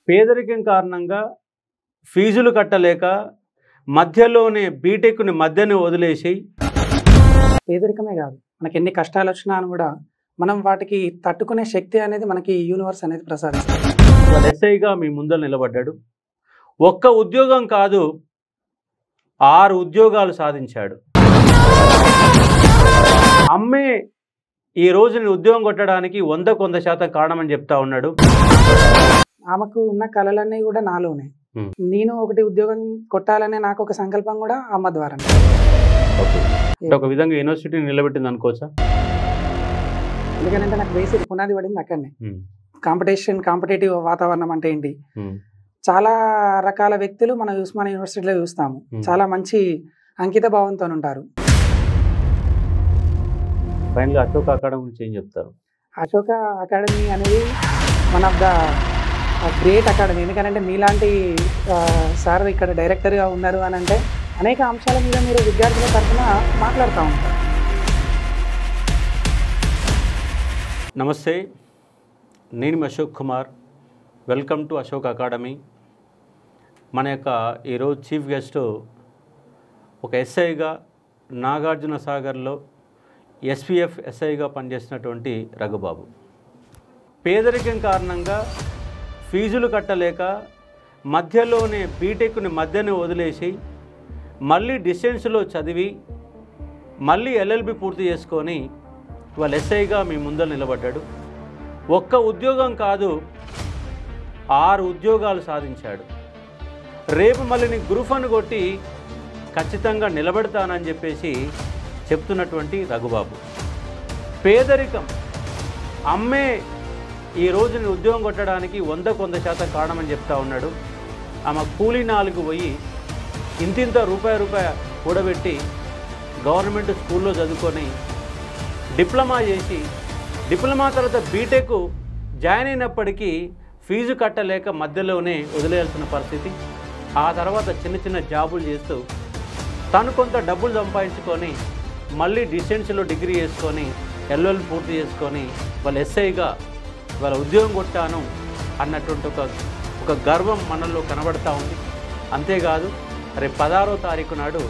పేదరికం కారణంగా ఫీజులు కట్టలేక మధ్యలోనే బీటెక్‌ని మధ్యనే వదిలేసి పేదరికమే కాదు, మనకి ఎన్ని కష్టాలు వచ్చినా కూడా మనం వాటికి తట్టుకునే శక్తి అనేది మనకి యూనివర్స్ అనేది ప్రసాదిస్తుంది. వాళ్ళ ఎస్ఐగా మీ ముందర నిలబడ్డాడు. ఒక్క ఉద్యోగం కాదు 6 ఉద్యోగాలు సాధించాడు. అమ్మే ఈ రోజు నేను ఉద్యోగం కొట్టడానికి 100% కారణమని చెప్తా ఉన్నాడు. ఆమెకు ఉన్న కళలన్నీ కూడా నాలోనే. నేను ఒకటి ఉద్యోగం కొట్టాలనే నాకు ఒక సంకల్పం కూడా అమ్మ ద్వారా. ఒక విధంగా యూనివర్సిటీని నిలబెట్టింది అనుకోవచ్చా? ఎందుకంటే నాకు బేసిక్ పునాది పడింది అక్కడనే. కాంపిటేటివ్ వాతావరణం అంటే ఏంటి, చాలా రకాల వ్యక్తులు మన ఉస్మానియా యూనివర్సిటీలో చూస్తాము. చాలా మంచి అంకిత భావంతో ఉంటారు. ఫైనల్గా అశోక్ అకాడమీ గురించి ఏం చెప్తారు? అశోక అకాడమీ అనేది one of the great academy. ఎందుకంటే మీలాంటి సార్ ఇక్కడ డైరెక్టర్గా ఉన్నారు అని అంటే అనేక అంశాల మీద మీరు విద్యార్థుల తరఫున మాట్లాడుతూ ఉంటారు. నమస్తే, నేను Ashok Kumar. Welcome to Ashok academy. మన యొక్క ఈరోజు చీఫ్ గెస్ట్ ఒక ఎస్ఐగా నాగార్జున సాగర్లో ఎస్పీఎఫ్ ఎస్ఐగా పనిచేసినటువంటి రఘుబాబు. పేదరికం కారణంగా ఫీజులు కట్టలేక మధ్యలోనే బీటెక్ని మధ్యనే వదిలేసి మళ్ళీ డిస్టెన్స్లో చదివి మళ్ళీ ఎల్ఎల్బి పూర్తి చేసుకొని వాళ్ళ ఎస్ఐగా మీ ముందర నిలబడ్డాడు. ఒక్క ఉద్యోగం కాదు 6 ఉద్యోగాలు సాధించాడు. రేపు మళ్ళీ నీ గ్రూప్ అని కొట్టి ఖచ్చితంగా నిలబెడతానని చెప్పేసి చెప్తున్నటువంటి రఘుబాబు. పేదరికం అమ్మే ఈ రోజు నేను ఉద్యోగం కొట్టడానికి 100% కారణమని చెప్తా ఉన్నాడు. ఆమె కూలీ 4 పోయి ఇంతింత రూపాయి కూడబెట్టి గవర్నమెంట్ స్కూల్లో చదువుకొని డిప్లొమా చేసి డిప్లొమా తర్వాత బీటెక్ జాయిన్ అయినప్పటికీ ఫీజు కట్టలేక మధ్యలోనే వదిలేయాల్సిన పరిస్థితి. ఆ తర్వాత చిన్న జాబులు చేస్తూ తను కొంత డబ్బులు సంపాదించుకొని మళ్ళీ డిస్టెన్స్లో డిగ్రీ చేసుకొని ఎల్ఎల్బి పూర్తి చేసుకొని వాళ్ళ ఎస్ఐగా వాళ్ళ ఉద్యోగం కొట్టాను అన్నటువంటి ఒక గర్వం మనలో కనబడతా ఉంది. అంతేకాదు రేపు 16వ తారీఖు నాడు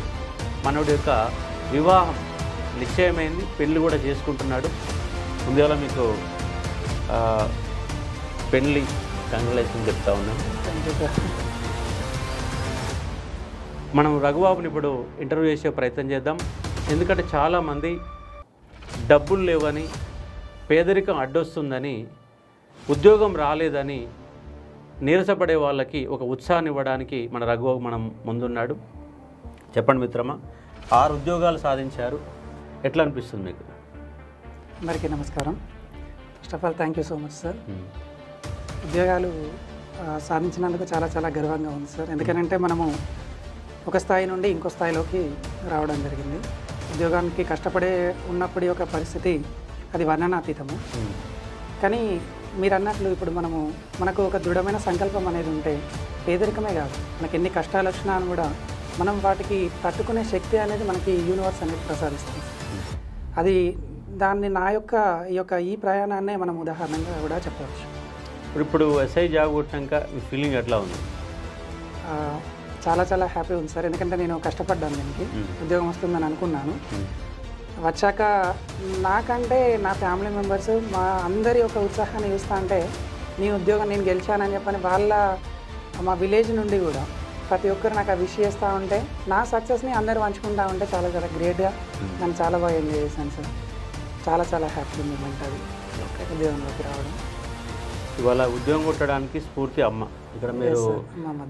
మనోడి యొక్క వివాహం నిశ్చయమైంది, పెళ్ళి కూడా చేసుకుంటున్నాడు. ముందుగా మీకు పెళ్ళి కంగ్రాచులేషన్ చెప్తా ఉన్నాను. మనం రఘుబాబుని ఇప్పుడు ఇంటర్వ్యూ చేసే ప్రయత్నం చేద్దాం. ఎందుకంటే చాలామంది డబ్బులు లేవని, పేదరికం అడ్డొస్తుందని, ఉద్యోగం రాలేదని నీరసపడే వాళ్ళకి ఒక ఉత్సాహాన్ని ఇవ్వడానికి మన రఘుబాబు మనం ముందున్నాడు. చెప్పండి మిత్రమా, 6 ఉద్యోగాలు సాధించారు, ఎట్లా అనిపిస్తుంది మీకు? అందరికీ నమస్కారం. First of all thank you so much sir. ఉద్యోగాలు సాధించినందుకు చాలా గర్వంగా ఉంది సార్. ఎందుకంటే మనము ఒక స్థాయి నుండి ఇంకో స్థాయిలోకి రావడం జరిగింది. ఉద్యోగానికి కష్టపడే ఉన్నప్పటి ఒక పరిస్థితి అది వర్ణనాతీతము. కానీ మీరు అన్నట్లు ఇప్పుడు మనకు ఒక దృఢమైన సంకల్పం అనేది ఉంటే పేదరికమే కాదు, మనకి ఎన్ని కష్టాలు వచ్చినా కూడా మనం వాటికి తట్టుకునే శక్తి అనేది మనకి యూనివర్స్ అనేది ప్రసాదిస్తుంది. అది దాన్ని నా యొక్క ఈ ప్రయాణాన్నే మనం ఉదాహరణగా కూడా చెప్పవచ్చు. ఇప్పుడు ఎస్ఐ జాబ్ కొట్టాక మీ ఫీలింగ్ ఎట్లా ఉంది? చాలా హ్యాపీ ఉంది సార్. ఎందుకంటే నేను కష్టపడ్డాను, దీనికి ఉద్యోగం వస్తుందని అనుకున్నాను. వచ్చాక నాకంటే నా ఫ్యామిలీ మెంబర్స్ మా అందరి ఒక ఉత్సాహాన్ని చూస్తా అంటే నీ ఉద్యోగం నేను గెలిచానని చెప్పని మా విలేజ్ నుండి కూడా ప్రతి ఒక్కరు నాకు ఆ విష్ చేస్తూ ఉంటే నా సక్సెస్ని అందరూ పంచుకుంటా ఉంటే చాలా గ్రేట్గా నన్ను చాలా బాగా ఎంజాయ్ చేశాను సార్. చాలా హ్యాపీ మూమెంట్ అది ఉద్యోగంలోకి రావడం. ఇవాళ ఉద్యోగం కొట్టడానికి స్ఫూర్తి అమ్మ. ఇక్కడ మీరు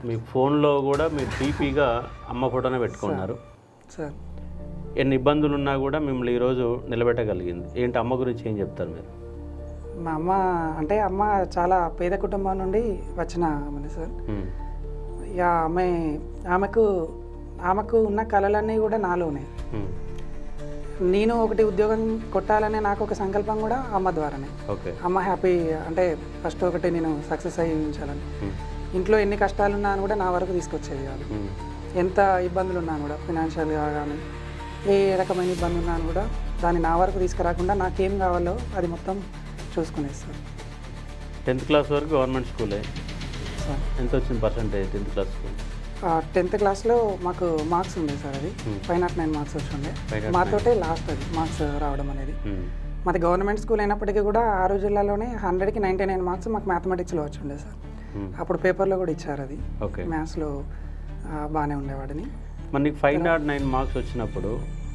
మీ ఫోన్లో కూడా మీరు డీపీగా అమ్మ ఫోటోనే పెట్టుకున్నారు సార్. ఎన్ని ఇబ్బందులు ఉన్నా కూడా మిమ్మల్ని ఈరోజు నిలబెట్టగలిగింది ఏంటి? అమ్మ గురించి ఏం చెప్తారు మీరు? మా అమ్మ అంటే అమ్మ చాలా పేద కుటుంబం నుండి వచ్చిన అమ్మని సార్. ఇక ఆమెకు ఉన్న కళలన్నీ కూడా నాలోనే. నేను ఒకటి ఉద్యోగం కొట్టాలనే నాకు ఒక సంకల్పం కూడా అమ్మ ద్వారానే. అమ్మ హ్యాపీ అంటే ఫస్ట్ ఒకటి నేను సక్సెస్ అయ్యి ఉంచాలని. ఇంట్లో ఎన్ని కష్టాలు ఉన్నా కూడా నా వరకు తీసుకొచ్చేది కాదు. ఎంత ఇబ్బందులు ఉన్నా కూడా ఫైనాన్షియల్గా కానీ ఏ రకమైన ఇబ్బంది ఉన్నా కూడా దాన్ని నా వరకు తీసుకురాకుండా నాకేం కావాలో అది మొత్తం చూసుకునేది సార్. 10th క్లాస్ వరకు గవర్నమెంట్ స్కూలే? సార్. ఎంత వచ్చింది పర్సెంటేజ్ 10th క్లాస్కి? 10th క్లాస్లో మాకు మార్క్స్ ఉండే సార్, అది 509 మార్క్స్ వచ్చి ఉండే. మాతోటే లాస్ట్ అది మార్క్స్ రావడం అనేది. మాది గవర్నమెంట్ స్కూల్ అయినప్పటికీ కూడా ఆ రోజులలోనే 100కి 99 మార్క్స్ మాకు మ్యాథమెటిక్స్లో వచ్చి ఉండే సార్. అప్పుడు పేపర్లో కూడా ఇచ్చారు అది. మ్యాథ్స్లో బాగానే ఉండేవాడిని. మరి నీకు 509 మార్క్స్ వచ్చినప్పుడు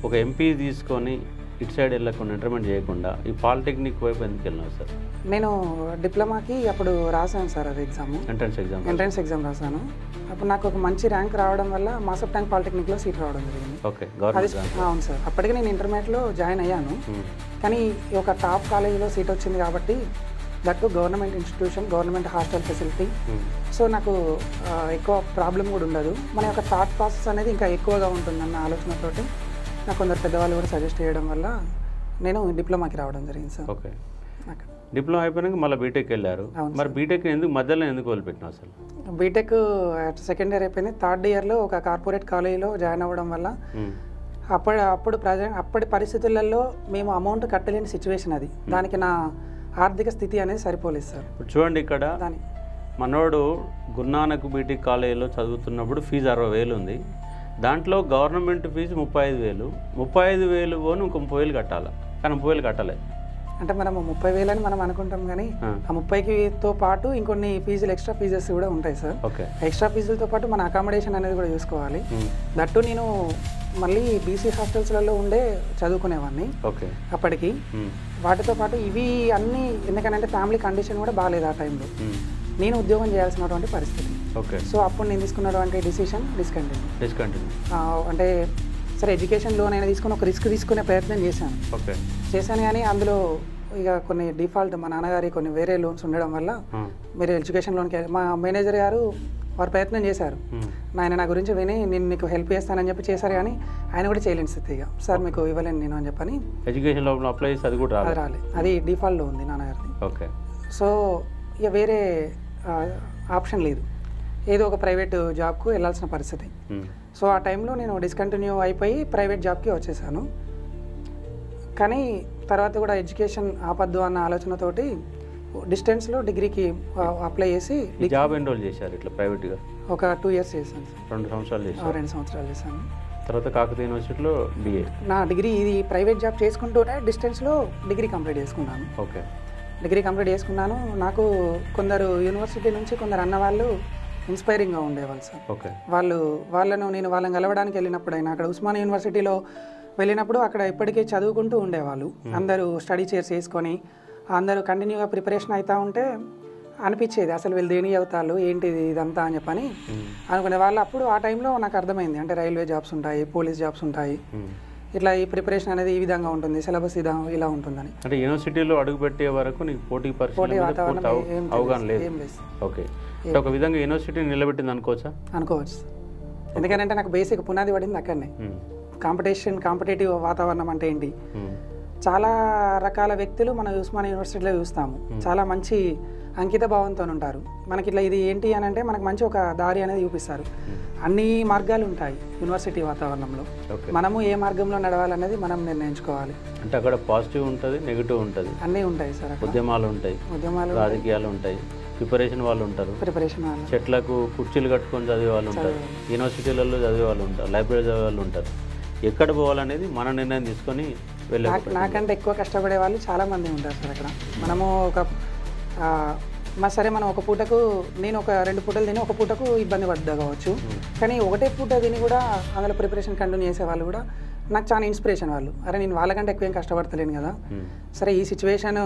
ఒక ఎంపీ తీసుకొని ఇటు సైడ్ వెళ్ళకుండా ఇంటర్మీడియట్ చేయకుండా ఈ పాలిటెక్నిక్ వైపు ఎందుకు వెళ్ళినావు సార్? నేను డిప్లొమాకి అప్పుడు రాశాను సార్, అది ఎగ్జామ్, ఎంట్రన్స్ ఎగ్జామ్ రాశాను. అప్పుడు నాకు ఒక మంచి ర్యాంక్ రావడం వల్ల మాసప్ ట్యాంక్ పాలిటెక్నిక్లో సీట్ రావడం జరిగింది. అది అవును సార్. అప్పటికి నేను ఇంటర్మీడియట్లో జాయిన్ అయ్యాను, కానీ ఒక టాప్ కాలేజీలో సీట్ వచ్చింది కాబట్టి that government institution, government hostel facility. So నాకు ఎక్కువ ప్రాబ్లం కూడా ఉండదు, మన యొక్క థాట్ ప్రాసెస్ అనేది ఇంకా ఎక్కువగా ఉంటుందన్న ఆలోచనతోటి నాకు కొందరు పెద్దవాళ్ళు కూడా సజెస్ట్ చేయడం వల్ల నేను డిప్లొమాకి రావడం జరిగింది సార్. ఓకే, డిప్లొమా అయిపోయినాక మళ్ళీ బీటెక్ వెళ్ళారు. మరి బీటెక్ ఎందుకు మధ్యలో ఎందుకు వదిలిపెట్టినావు అసలు? బీటెక్ సెకండ్ ఇయర్ అయిపోయింది. థర్డ్ ఇయర్లో ఒక కార్పొరేట్ కాలేజీలో జాయిన్ అవ్వడం వల్ల అప్పటి పరిస్థితులలో మేము అమౌంట్ కట్టలేని సిచ్యువేషన్ అది. దానికి నా ఆర్థిక స్థితి అనేది సరిపోలేదు సార్. చూడండి, ఇక్కడ మనోడు గురునానక్ బీటెక్ కాలేజీలో చదువుతున్నప్పుడు ఫీజు 60,000 ఉంది. దాంట్లో గవర్నమెంట్ ఫీజు 35,000. 35,000 పోను ఇంకో 30,000 కట్టాలి, కానీ 30,000 కట్టలేదు. అంటే మనం 30,000 అని మనం అనుకుంటాం, కానీ ఆ 30తో పాటు ఇంకొన్ని ఫీజులు ఎక్స్ట్రా ఫీజెస్ కూడా ఉంటాయి సార్. ఎక్స్ట్రా ఫీజులతో పాటు మన అకామిడేషన్ అనేది కూడా చూసుకోవాలి. దట్టు నేను మళ్ళీ బీసీ హాస్టల్స్లలో ఉండే చదువుకునేవాడిని అప్పటికి. వాటితో పాటు ఇవి అన్నీ ఎందుకంటే ఫ్యామిలీ కండిషన్ కూడా బాగాలేదు ఆ టైంలో, నేను ఉద్యోగం చేయాల్సినటువంటి పరిస్థితి. సో అప్పుడు నేను తీసుకున్నటువంటి డిసిషన్ డిస్కంటిన్యూ. అంటే సరే ఎడ్యుకేషన్ లోన్ అయినా తీసుకుని ఒక రిస్క్ తీసుకునే ప్రయత్నం చేశాను, కానీ అందులో ఇక కొన్ని డిఫాల్ట్ మా నాన్నగారి కొన్ని వేరే లోన్స్ ఉండడం వల్ల మీరు ఎడ్యుకేషన్ లోన్కి మా మేనేజర్ గారు వారు ప్రయత్నం చేశారు. ఆయన నా గురించి విని నేను నీకు హెల్ప్ చేస్తానని చెప్పి చేశారు, కానీ ఆయన కూడా చేయలేని స్థితి. ఇక సార్ మీకు ఇవ్వలేను నేను అని చెప్పని ఎడ్యుకేషన్ లోన్ అప్లై చేసి అది కూడా రాలేదు. అది డిఫాల్ట్లో ఉంది నాన్నగారిది. సో ఇక వేరే ఆప్షన్ లేదు, ఏదో ఒక ప్రైవేట్ జాబ్కు వెళ్ళాల్సిన పరిస్థితి. సో ఆ టైంలో నేను డిస్కంటిన్యూ అయిపోయి ప్రైవేట్ జాబ్కి వచ్చేసాను. కానీ తర్వాత కూడా ఎడ్యుకేషన్ ఆపద్దు అన్న ఆలోచనతోటి డిస్టెన్స్లో డిగ్రీకి అప్లై చేసి జాబ్ ఎన్రోల్ చేశారు ఇట్లా ప్రైవేట్గా. ఒక 2 years చేశాను సార్. 2 సంవత్సరాలు చేశాను. 2 సంవత్సరాలు చేశాను. తర్వాత కాకతీయ యూనివర్సిటీలో BA. నా డిగ్రీ ఇది ప్రైవేట్ జాబ్ చేసుకుంటూనే డిస్టెన్స్లో డిగ్రీ కంప్లీట్ చేసుకున్నాను. డిగ్రీ కంప్లీట్ చేసుకున్నాను. నాకు కొందరు యూనివర్సిటీ నుంచి కొందరు అన్నవాళ్ళు ఇన్స్పైరింగ్గా ఉండేవాళ్ళు సార్. వాళ్ళని కలవడానికి వెళ్ళినప్పుడు అయినా అక్కడ ఉస్మానియా యూనివర్సిటీలో వెళ్ళినప్పుడు అక్కడ ఇప్పటికే చదువుకుంటూ ఉండేవాళ్ళు. అందరూ స్టడీ చైర్స్ వేసుకొని అందరూ కంటిన్యూగా ప్రిపరేషన్ అవుతూ ఉంటే అనిపించేది అసలు వీళ్ళు దేని అవుతారు ఏంటిది ఇదంతా అని చెప్పని అనుకునే వాళ్ళు. అప్పుడు ఆ టైంలో నాకు అర్థమైంది, అంటే రైల్వే జాబ్స్ ఉంటాయి, పోలీస్ జాబ్స్ ఉంటాయి, ఇట్లా ఈ ప్రిపరేషన్ అనేది ఈ విధంగా ఉంటుంది, సిలబస్ ఇలా ఉంటుందని. అంటే యూనివర్సిటీలో అడుగుపెట్టే వరకు నీకు పోటీ వాతావరణం అవగాహన లేదు. ఓకే, ఒక విధంగా యూనివర్సిటీ నిలబెట్టింది అనుకోవచ్చు. ఎందుకంటే నాకు బేసిక్ పునాది పడింది అక్కడనే. కాంపిటేటివ్ వాతావరణం అంటే ఏంటి, చాలా రకాల వ్యక్తులు మన ఉస్మానియా యూనివర్సిటీలో చూస్తాము, చాలా మంచి అంకిత భావంతో ఉంటారు. మనకి ఇట్లా ఇది ఏంటి అని అంటే మనకు మంచి ఒక దారి అనేది చూపిస్తారు. అన్ని మార్గాలు ఉంటాయి యూనివర్సిటీ వాతావరణంలో, మనము ఏ మార్గంలో నడవాలనేది మనం నిర్ణయించుకోవాలి. అంటే అక్కడ పాజిటివ్ ఉంటుంది, నెగిటివ్ ఉంటుంది, అన్నీ ఉంటాయి సార్. ఉద్యమాలు ఉంటాయి, రాజకీయాలు ఉంటాయి, ప్రిపరేషన్ వాళ్ళు ఉంటారు, చెట్లకు కుర్చీలు కట్టుకొని చదివే వాళ్ళు ఉంటారు, యూనివర్సిటీలలో చదివే వాళ్ళు ఉంటారు, లైబ్రరీ చదివే వాళ్ళు ఉంటారు. ఎక్కడ పోవాలనేది మన నిర్ణయం తీసుకొని వెళ్ళే. నాకంటే ఎక్కువ కష్టపడే వాళ్ళు చాలామంది ఉంటారు సార్ అక్కడ. మనము సరే మనం ఒక పూటకు నేను ఒక 2 పూటలు తిని ఒక పూటకు ఇబ్బంది పడ్డా కావచ్చు, కానీ ఒకటే పూట తిని కూడా అందులో ప్రిపరేషన్ కంటిన్యూ చేసే వాళ్ళు కూడా నాకు చాలా ఇన్స్పిరేషన్. వాళ్ళు అరే నేను వాళ్ళకంటే ఎక్కువ ఏం కష్టపడతలేను కదా, సరే ఈ సిచ్యువేషన్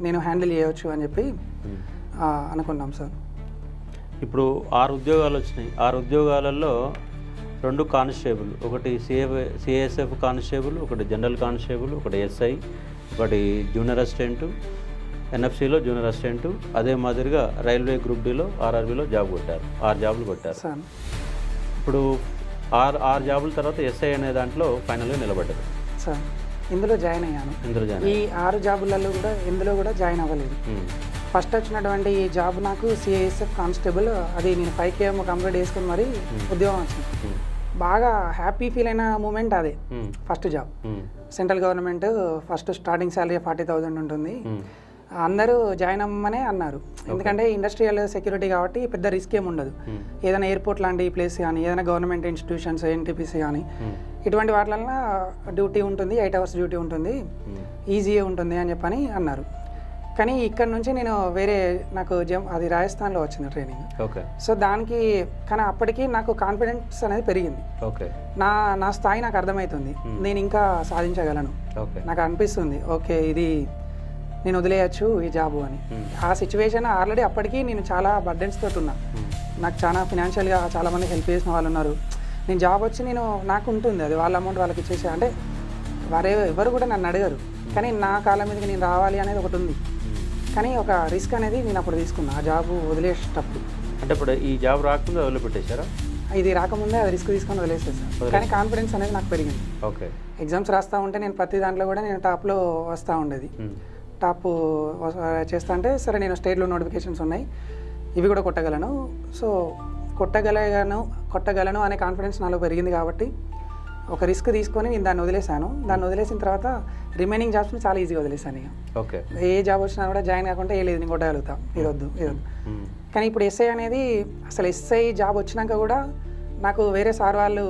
నేను హ్యాండిల్ చేయవచ్చు అని చెప్పి అనుకున్నాం సార్. ఇప్పుడు 6 ఉద్యోగాలు వచ్చినాయి. 6 ఉద్యోగాలలో 2 కానిస్టేబుల్, ఒకటి CASF కానిస్టేబుల్, ఒకటి జనరల్ కానిస్టేబుల్, ఒకటి SI, ఒకటి జూనియర్ అసిస్టెంటు, NFCలో జూనియర్ అసిస్టెంటు. అదే మాదిరిగా రైల్వే గ్రూప్ Dలో RRBలో జాబ్ కొట్టారు. 6 జాబులు కొట్టారు. ఇప్పుడు 6 జాబుల తర్వాత SI అనే దాంట్లో ఫైనల్గా నిలబడ్డారు సార్. ఇందులో జాయిన్ అయ్యాను. ఈ 6 జాబులలో కూడా ఇందులో కూడా జాయిన్ అవ్వలేదు. ఫస్ట్ వచ్చినటువంటి ఈ జాబ్ నాకు CASF కానిస్టేబుల్, అది నేను 5 km కంప్లీట్ చేసుకుని మరి ఉద్యోగం వచ్చింది. బాగా హ్యాపీ ఫీల్ అయిన మూమెంట్ అదే first job. Central government first starting salary 40,000 ఉంటుంది. అందరూ జాయిన్ అవ్వమనే అన్నారు. ఎందుకంటే ఇండస్ట్రియల్ సెక్యూరిటీ కాబట్టి పెద్ద రిస్క్ ఏమి ఉండదు. ఏదైనా ఎయిర్పోర్ట్ లాంటి ప్లేస్ కానీ, ఏదైనా గవర్నమెంట్ ఇన్స్టిట్యూషన్స్, ఎన్టీపీసీ కానీ ఇటువంటి వాటిల్లో డ్యూటీ ఉంటుంది, 8 hours డ్యూటీ ఉంటుంది, ఈజీగా ఉంటుంది అని చెప్పని అన్నారు. కానీ ఇక్కడ నుంచి నేను వేరే నాకు అది రాజస్థాన్లో వచ్చింది ట్రైనింగ్. ఓకే. సో దానికి కానీ అప్పటికి నాకు కాన్ఫిడెన్స్ అనేది పెరిగింది. ఓకే. నా స్థాయి నాకు అర్థమవుతుంది, నేను ఇంకా సాధించగలను. నాకు అనిపిస్తుంది ఓకే ఇది నేను వదిలేయచ్చు ఈ జాబు అని. ఆ సిచ్యువేషన్ ఆల్రెడీ అప్పటికి నేను చాలా బర్డెన్స్ తోటి ఉన్నా. నాకు చాలా ఫినాన్షియల్గా చాలామంది హెల్ప్ చేసిన వాళ్ళు ఉన్నారు. నేను జాబ్ వచ్చి నాకు ఉంటుంది అది వాళ్ళ అమౌంట్ వాళ్ళకి ఇచ్చేసి, అంటే ఎవరు కూడా నన్ను అడగరు, కానీ నా కాళ్ళ మీదకి నేను రావాలి అనేది ఒకటి ఉంది. కానీ ఒక రిస్క్ అనేది నేను అప్పుడు తీసుకున్నా ఆ జాబ్ వదిలేసేటప్పుడు. అంటే ఇప్పుడు ఈ జాబ్ రాకుండా వదిలిపెట్టేశారా? ఇది రాకముందే అది రిస్క్ తీసుకొని వదిలేసేసాను. కానీ కాన్ఫిడెన్స్ అనేది నాకు పెరిగింది. ఓకే. ఎగ్జామ్స్ రాస్తూ ఉంటే నేను ప్రతి దాంట్లో కూడా నేను టాప్లో వస్తూ ఉండేది. టాప్ చేస్తా అంటే సరే నేను స్టేట్లో నోటిఫికేషన్స్ ఉన్నాయి, ఇవి కూడా కొట్టగలను. సో కొట్టగలను అనే కాన్ఫిడెన్స్ నాలో పెరిగింది కాబట్టి ఒక రిస్క్ తీసుకొని నేను దాన్ని వదిలేసాను. దాన్ని వదిలేసిన తర్వాత రిమైనింగ్ జాబ్స్ని చాలా ఈజీగా వదిలేసాను. ఇక ఓకే. ఏ జాబ్ వచ్చినా కూడా జాయిన్ కాకుండా లేదు నేను కొట్టగలుగుతా, ఇదొద్దు. కానీ ఇప్పుడు ఎస్ఐ అనేది అసలు ఎస్ఐ జాబ్ వచ్చినాక కూడా నాకు వేరే సార్ వాళ్ళు,